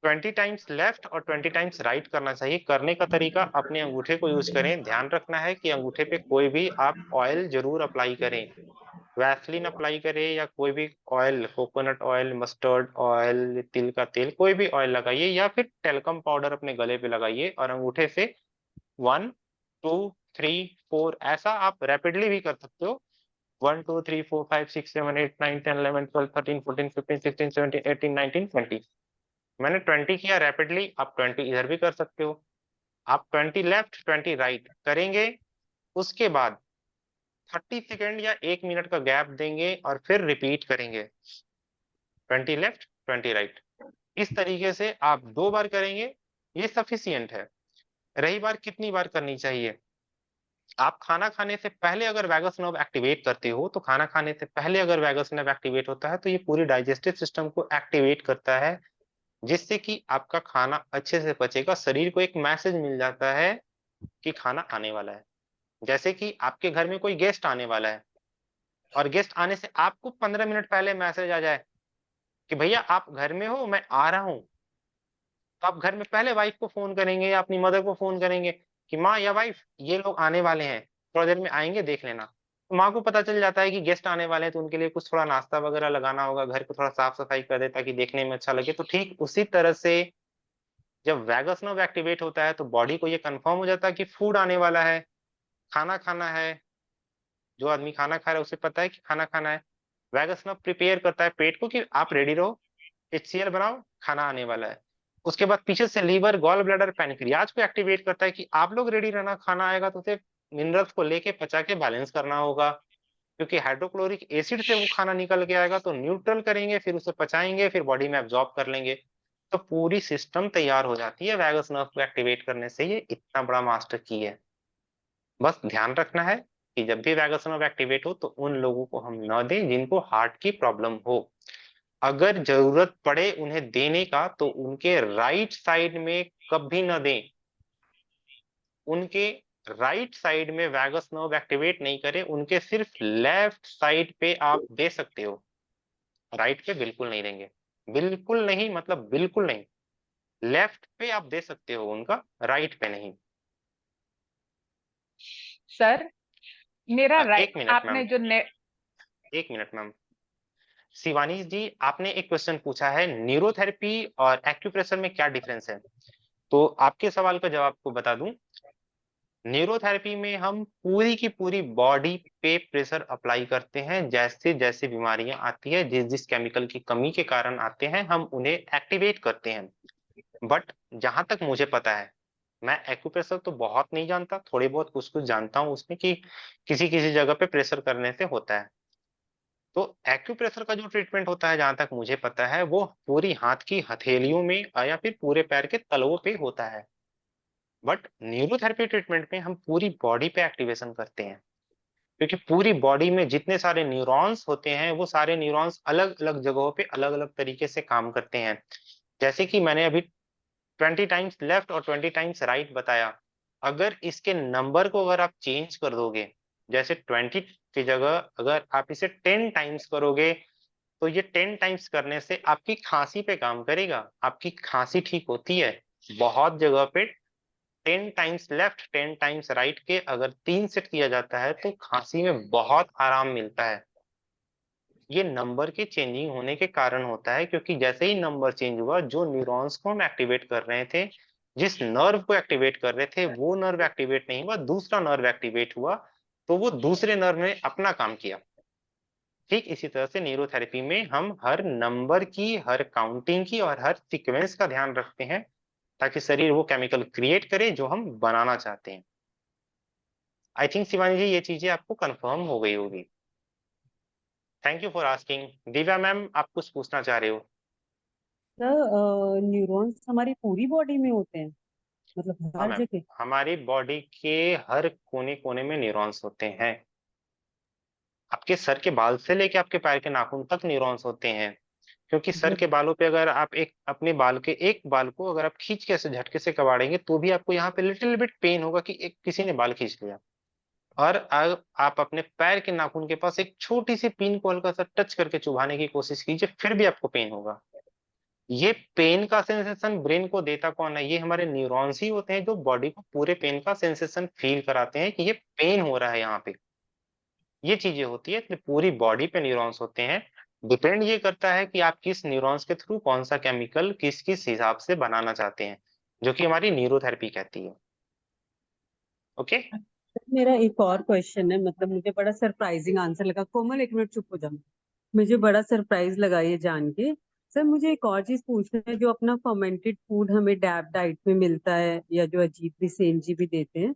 20 टाइम्स लेफ्ट और 20 टाइम्स राइट करना चाहिए। करने का तरीका अपने अंगूठे को यूज करें। ध्यान रखना है कि अंगूठे पे कोई भी आप ऑयल जरूर अप्लाई करें। वैसलीन अप्लाई करें या कोई भी oil, coconut oil, mustard oil, तिल का तेल, कोई भी ऑयल लगाइए या फिर टेल्कम पाउडर अपने गले पे लगाइए और अंगूठे से 1 2 3 4 ऐसा आप रैपिडली भी कर सकते हो। 1 2 3 4 5 6 7 8 9 10 11 12 13 14 15 16 17 18 19 20। मैंने 20 किया रैपिडली, आप 20 इधर भी कर सकते हो। आप 20 लेफ्ट 20 राइट करेंगे, उसके बाद 30 सेकेंड या 1 मिनट का गैप देंगे और फिर रिपीट करेंगे। 20 लेफ्ट 20 राइट। इस तरीके से आप 2 बार करेंगे, ये सफिशियंट है। रही बात कितनी बार करनी चाहिए, आप खाना खाने से पहले अगर वैगस नर्व एक्टिवेट करते हो तो खाना खाने से पहले अगर वैगस नर्व एक्टिवेट होता है तो ये पूरी डाइजेस्टिव सिस्टम को एक्टिवेट करता है, जिससे कि आपका खाना अच्छे से पचेगा। शरीर को एक मैसेज मिल जाता है कि खाना आने वाला है। जैसे कि आपके घर में कोई गेस्ट आने वाला है और गेस्ट आने से आपको 15 मिनट पहले मैसेज आ जाए कि भैया आप घर में हो, मैं आ रहा हूँ, तो आप घर में पहले वाइफ को फोन करेंगे या अपनी मदर को फोन करेंगे कि माँ या वाइफ ये लोग आने वाले हैं, थोड़ा देर में आएंगे, देख लेना। तो माँ को पता चल जाता है कि गेस्ट आने वाले हैं तो उनके लिए कुछ थोड़ा नाश्ता वगैरह लगाना होगा, घर को थोड़ा साफ सफाई कर दे ताकि देखने में अच्छा लगे। तो ठीक उसी तरह से जब वैगस नर्व एक्टिवेट होता है तो बॉडी को ये कंफर्म हो जाता है कि फूड आने वाला है, खाना खाना है। जो आदमी खाना खा रहा है उसे पता है कि खाना खाना है। वैगस नर्व प्रिपेयर करता है पेट को कि आप रेडी रहो, HCl बनाओ, खाना आने वाला है। उसके बाद पीछे से लीवर, गॉल ब्लैडर, पैनक्रियाज को एक्टिवेट करता है कि आप लोग रेडी रहना, खाना आएगा तो उसे मिनरल्स को लेके पचा के बैलेंस करना होगा, क्योंकि हाइड्रोक्लोरिक एसिड से वो खाना निकल के आएगा तो न्यूट्रल करेंगे, फिर उसे पचाएंगे, फिर बॉडी में एब्जॉर्ब कर लेंगे। तो पूरी सिस्टम तैयार हो जाती है वैगस नर्व को एक्टिवेट करने से। ये इतना बड़ा मास्टर की है। बस ध्यान रखना है कि जब भी वैगस नर्व एक्टिवेट हो तो उन लोगों को हम न दें जिनको हार्ट की प्रॉब्लम हो। अगर जरूरत पड़े उन्हें देने का तो उनके राइट साइड में कभी न दें। उनके राइट साइड में वैगस नर्व एक्टिवेट नहीं करे, उनके सिर्फ लेफ्ट साइड पे आप दे सकते हो। राइट पे बिल्कुल नहीं देंगे, बिल्कुल नहीं, मतलब बिल्कुल नहीं। लेफ्ट पे आप दे सकते हो उनका, राइट पे नहीं। सर मेरा एक राइट मिनट आपने मैम, जो 1 मिनट मैम। शिवानी जी, आपने एक क्वेश्चन पूछा है न्यूरोथेरेपी और एक्यूप्रेशर में क्या डिफरेंस है? तो आपके सवाल का जवाब को बता दूं, न्यूरोथेरेपी में हम पूरी की पूरी बॉडी पे प्रेशर अप्लाई करते हैं। जैसे जैसे बीमारियां आती है, जिस जिस केमिकल की कमी के कारण आते हैं, हम उन्हें एक्टिवेट करते हैं। बट जहां तक मुझे पता है, मैं एक्यूप्रेशर तो बहुत नहीं जानता, थोड़ी बहुत कुछ कुछ जानता हूँ उसमें कि किसी किसी जगह पे प्रेशर करने से होता है। तो एक्यूप्रेशर का जो ट्रीटमेंट होता है, जहां तक मुझे पता है, वो पूरी हाथ की हथेलियों में या फिर पूरे पैर के तलवों पे होता है। बट न्यूरोथेरेपी ट्रीटमेंट में हम पूरी बॉडी पे एक्टिवेशन करते हैं, क्योंकि पूरी बॉडी में जितने सारे न्यूरॉन्स होते हैं, वो सारे न्यूरॉन्स अलग अलग जगहों पे अलग अलग तरीके से काम करते हैं। जैसे कि मैंने अभी 20 टाइम्स लेफ्ट और 20 टाइम्स राइट बताया, अगर इसके नंबर को अगर आप चेंज कर दोगे, जैसे 20 की जगह अगर आप इसे 10 टाइम्स करोगे, तो ये 10 टाइम्स करने से आपकी खांसी पे काम करेगा, आपकी खांसी ठीक होती है। बहुत जगह पे 10 टाइम्स लेफ्ट 10 टाइम्स राइट के अगर 3 सेट किया जाता है, तो खांसी में बहुत आराम मिलता है। ये नंबर के चेंजिंग होने के कारण होता है, क्योंकि जैसे ही नंबर चेंज हुआ, जो न्यूरॉन्स को हम एक्टिवेट कर रहे थे, जिस नर्व को एक्टिवेट कर रहे थे, वो नर्व एक्टिवेट नहीं हुआ, दूसरा नर्व एक्टिवेट हुआ, तो वो दूसरे नर्व ने अपना काम किया। ठीक इसी तरह से न्यूरोथेरेपी में हम हर नंबर की, हर काउंटिंग की और हर सीक्वेंस का ध्यान रखते हैं, ताकि शरीर वो केमिकल क्रिएट करे जो हम बनाना चाहते हैं। आई थिंक शिवानी जी, ये चीजें आपको कंफर्म हो गई होगी। Thank you for asking. Divya ma'am, आप कुछ पूछना चाह रहे हो? सर न्यूरॉन्स हमारी पूरी बॉडी में होते हैं, मतलब हाँ हर मैम, जगह? हमारी बॉडी के हर कोने कोने में न्यूरॉन्स होते हैं। आपके सर के बाल से लेके आपके पैर के नाखून तक न्यूरॉन्स होते हैं। क्योंकि सर बट के बालों पे अगर आप एक अपने बाल के एक बाल को अगर आप खींच के ऐसे झटके से कबाड़ेंगे, तो भी आपको यहाँ पे लिटिल बिट पेन होगा कि एक किसी ने बाल खींच लिया। और आप अपने पैर के नाखून के पास एक छोटी सी पिन को हल्का सा टच करके चुभाने की कोशिश कीजिए, फिर भी आपको पेन होगा। ये पेन का सेंसेशन ब्रेन को देता कौन है? ये हमारे न्यूरॉन्स ही होते हैं, जो बॉडी को पूरे पेन का सेंसेशन फील कराते हैं कि ये पेन हो रहा है यहाँ पे। ये चीजें होती है, इसलिए पूरी बॉडी पे न्यूरॉन्स होते हैं। डिपेंड ये करता है कि आप किस न्यूरॉन्स के थ्रू कौन सा केमिकल किस किस हिसाब से बनाना चाहते हैं, जो कि हमारी न्यूरोथेरेपी कहती है। ओके। मेरा एक और क्वेश्चन है, मतलब मुझे बड़ा सरप्राइजिंग आंसर लगा। कोमल, एक मिनट चुप हो जाओ। मुझे बड़ा सरप्राइज लगा ये जान के। सर, मुझे एक और चीज पूछना है। जो अपना फर्मेंटेड फूड हमें डैब डाइट में मिलता है, या जो अजीत भी सेन जी भी देते हैं,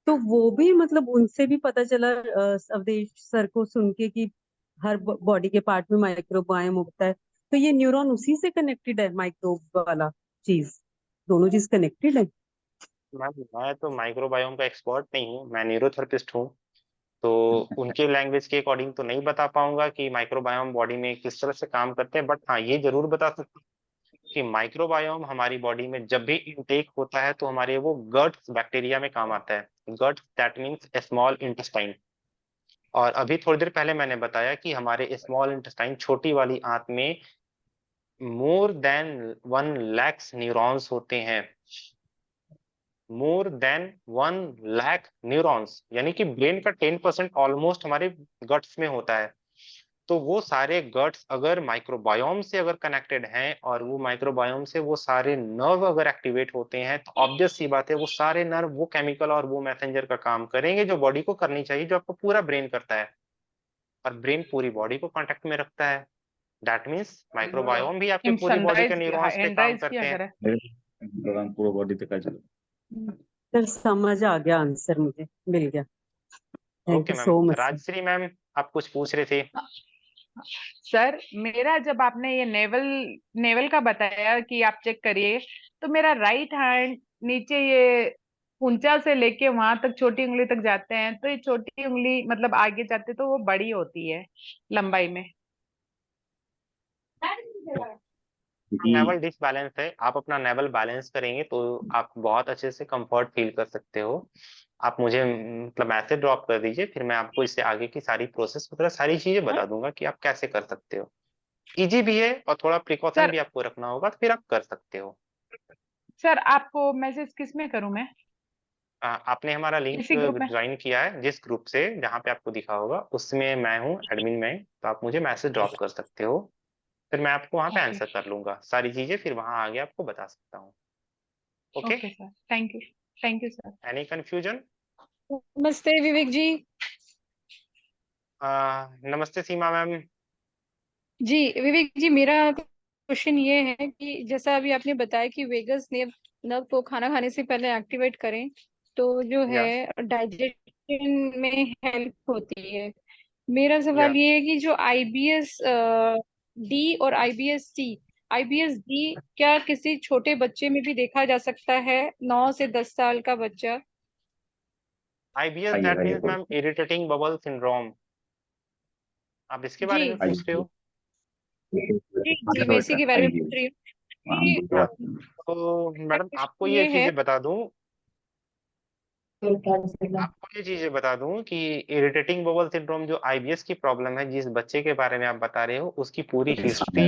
तो वो भी मतलब उनसे भी पता चला अवधेश सर को सुन के कि हर बॉडी के पार्ट में माइक्रोबायोम होता है, तो ये न्यूरॉन उसी से कनेक्टेड है, माइक्रोब वाला चीज? दोनों चीज कनेक्टेड है? मैम, मैं तो माइक्रोबायोम का एक्सपर्ट नहीं हूँ, मैं न्यूरोथेरेपिस्ट हूँ। तो उनके लैंग्वेज के अकॉर्डिंग तो नहीं बता पाऊंगा कि माइक्रोबायोम बॉडी में किस तरह से काम करते हैं। बट हाँ, ये जरूर बता सकता हूँ कि माइक्रोबायोम हमारी बॉडी में जब भी इनटेक होता है, तो हमारे वो गट्स बैक्टीरिया में काम आता है। Guts that means small intestine. और अभी थोड़ी देर पहले मैंने बताया कि हमारे स्मॉल इंटेस्टाइन, छोटी वाली आंत में मोर देन 1 लाख न्यूरॉन्स होते हैं। मोर देन 1 लाख न्यूरॉन्स, यानी कि ब्रेन का 10% ऑलमोस्ट हमारे गट्स में होता है। तो वो सारे गट्स अगर माइक्रोबायोम से अगर कनेक्टेड हैं, और वो माइक्रोबायोम से वो सारे नर्व अगर एक्टिवेट होते हैं, तो ऑब्वियस सी बात है, वो सारे नर्व वो केमिकल और वो मैसेंजर का काम करेंगे जो बॉडी को करनी चाहिए, जो आपको पूरा ब्रेन करता है। और ब्रेन पूरी बॉडी को कांटेक्ट में रखता है। दैट मीन्स माइक्रोबायोम भी आपके पूरी बॉडी के न्यूरॉन्स पे काम सनराइज करते किया हैं। करा। प्रोग्राम पूरा बॉडी पे का चलो। सर, समझ आ गया, आंसर मुझे मिल गया। Thank okay you ma'am. So much sir. Rajshri ma'am, आप कुछ पूछ रहे थे? सर, मेरा जब आपने ये नेवल नेवल का बताया कि आप चेक करिए, तो मेरा राइट हैंड नीचे ये पूंचा से लेके वहां तक छोटी उंगली तक जाते हैं, तो ये छोटी उंगली मतलब आगे जाते तो वो बड़ी होती है लंबाई में। जी नेवल डिसबैलेंस है। आप अपना नेवल बैलेंस करेंगे तो आप बहुत अच्छे से कंफर्ट फील कर सकते हो। आप मुझे मतलब मैसेज ड्रॉप कर दीजिए, फिर मैं आपको इससे आगे की सारी प्रोसेस वगैरह सारी चीजें बता दूंगा कि आप कैसे कर सकते हो। इजी भी है और थोड़ा प्रिकॉशन सर भी आपको रखना होगा, तो फिर आप कर सकते हो। सर आपको मैसेज किस में करूं मैं? आपने हमारा लिंक इसी ग्रुप में। ज्वाइन किया है जिस ग्रुप से, जहाँ पे आपको दिखा होगा उसमें मैं हूँ एडमिन में, तो आप मुझे मैसेज ड्रॉप कर सकते हो, फिर मैं आपको वहाँ पे ओके आंसर कर लूंगा सारी चीजें, फिर वहाँ आगे आपको बता सकता हूँ। Okay, okay sir, thank you sir. Any confusion? नमस्ते विवेक जी। नमस्ते सीमा मैम। जी विवेक जी, मेरा क्वेश्चन ये है कि जैसा अभी आपने बताया कि वेगस नर्व नर्व को खाना खाने से पहले एक्टिवेट करें तो जो या है डाइजेशन में हेल्प होती है। मेरा या सवाल ये है कि जो आईबीएस डी और आईबीएस सी, आईबीएस डी क्या किसी छोटे बच्चे में भी देखा जा सकता है, 9 से 10 साल का बच्चा? आईबीएस आइए दैट आइए means ma'am irritating bubble syndrome, आप इसके बारे में जी पूछ रहे हो? जी जी, अच्छा मैं इसी बेटा के बारे में आइए। पूछ रही हूँ हाँ कि हाँ, बात तो मेरा मैडम आपको क्वेश्चन ये ये है। चीजें बता दूं, आपको ये चीजें बता दूं कि इरिटेटिंग बबल सिंड्रोम जो आईबीएस की प्रॉब्लम है, जिस बच्चे के बारे में आप बता रहे हो, उसकी पूरी हिस्ट्री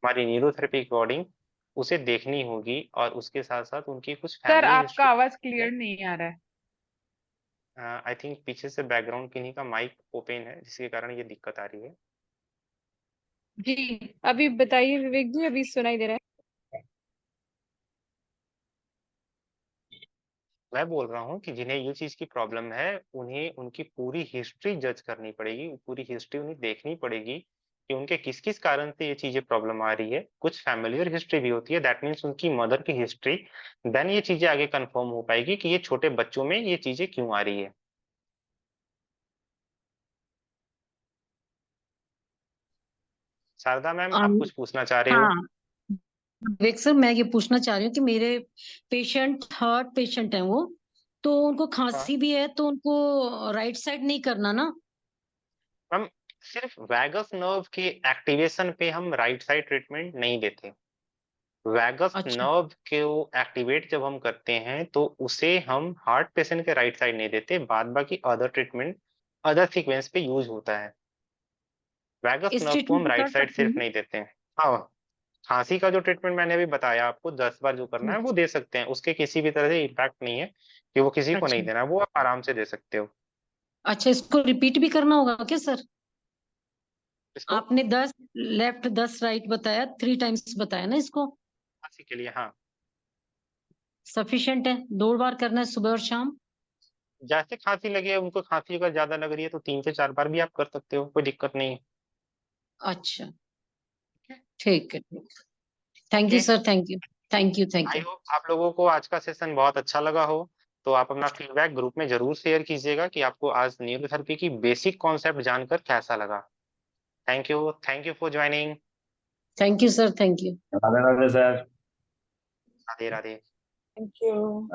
हमारी न्यूरोथेरेपी अकॉर्डिंग उसे देखनी होगी, और उसके साथ साथ उनकी कुछ सर फैमिली आपका हिस्ट्री। आवाज क्लियर नहीं आ रहा है। आई थिंक पीछे से बैकग्राउंड किन्हीं का माइक ओपन है, जिसके कारण ये दिक्कत आ रही है। जी अभी बताइए विवेक जी, अभी सुनाई दे रहा है? मैं बोल रहा हूँ कि जिन्हें ये चीज की प्रॉब्लम है, उन्हें उनकी पूरी हिस्ट्री जज करनी पड़ेगी, पूरी हिस्ट्री उन्हें देखनी पड़ेगी कि उनके किस किस कारण से ये चीजें प्रॉब्लम आ रही है। कुछ फैमिलियर हिस्ट्री भी होती है, दैट मीन्स उनकी मदर की हिस्ट्री, देन ये चीजें आगे कंफर्म हो पाएगी कि ये छोटे बच्चों में ये चीजें क्यों आ रही है। शारदा मैम, आप आम, कुछ पूछना चाह रहे हो? हाँ विवेक सर, मैं ये पूछना चाह रही हूँ कि मेरे पेशेंट हार्ट पेशेंट हैं वो, तो उनको हाँ खांसी भी है तो उनको राइट साइड नहीं करना ना? मैम, सिर्फ वैगस नर्व के एक्टिवेशन पे हम राइट साइड ट्रीटमेंट नहीं देते। वैगस अच्छा नर्व को एक्टिवेट जब हम करते हैं तो उसे हम हार्ट पेशेंट के राइट साइड नहीं देते, बाद बाकी अदर ट्रीटमेंट अदर सीक्वेंस पे यूज होता है। वैगस इस नर्व को ट्रीटमेंट हम को राइट कर साइड सकते सिर्फ हैं? नहीं देते हैं। हाँ, खांसी का जो ट्रीटमेंट मैंने अभी बताया आपको 10 बार जो करना है वो दे सकते हैं, उसके किसी भी तरह से इम्पैक्ट नहीं है कि वो किसी को नहीं अच्छा देना है, वो आप आराम से दे सकते हो। अच्छा, इसको रिपीट भी करना होगा क्या सर? इसको आपने 10 लेफ्ट 10 राइट बताया, 3 टाइम्स बताया ना इसको? खांसी के लिए हाँ, सफिशिएंट है? 2 बार करना है, सुबह और शाम? जैसे खांसी लगे, उनको खांसी अगर ज्यादा लग रही है तो 3 से 4 बार भी आप कर सकते हो, कोई दिक्कत नहीं है। अच्छा ठीक है। Thank you okay, sir, thank you, thank you, thank I you. Hope आप लोगों को आज का सेशन बहुत अच्छा लगा हो। तो आप अपना फीडबैक ग्रुप में जरूर शेयर कीजिएगा कि आपको आज न्यूरोथेरेपी की बेसिक कॉन्सेप्ट जानकर कैसा लगा। Thank you for joining. Thank you sir, thank you. Radhe Radhe sir. Radhe Radhe. Thank you.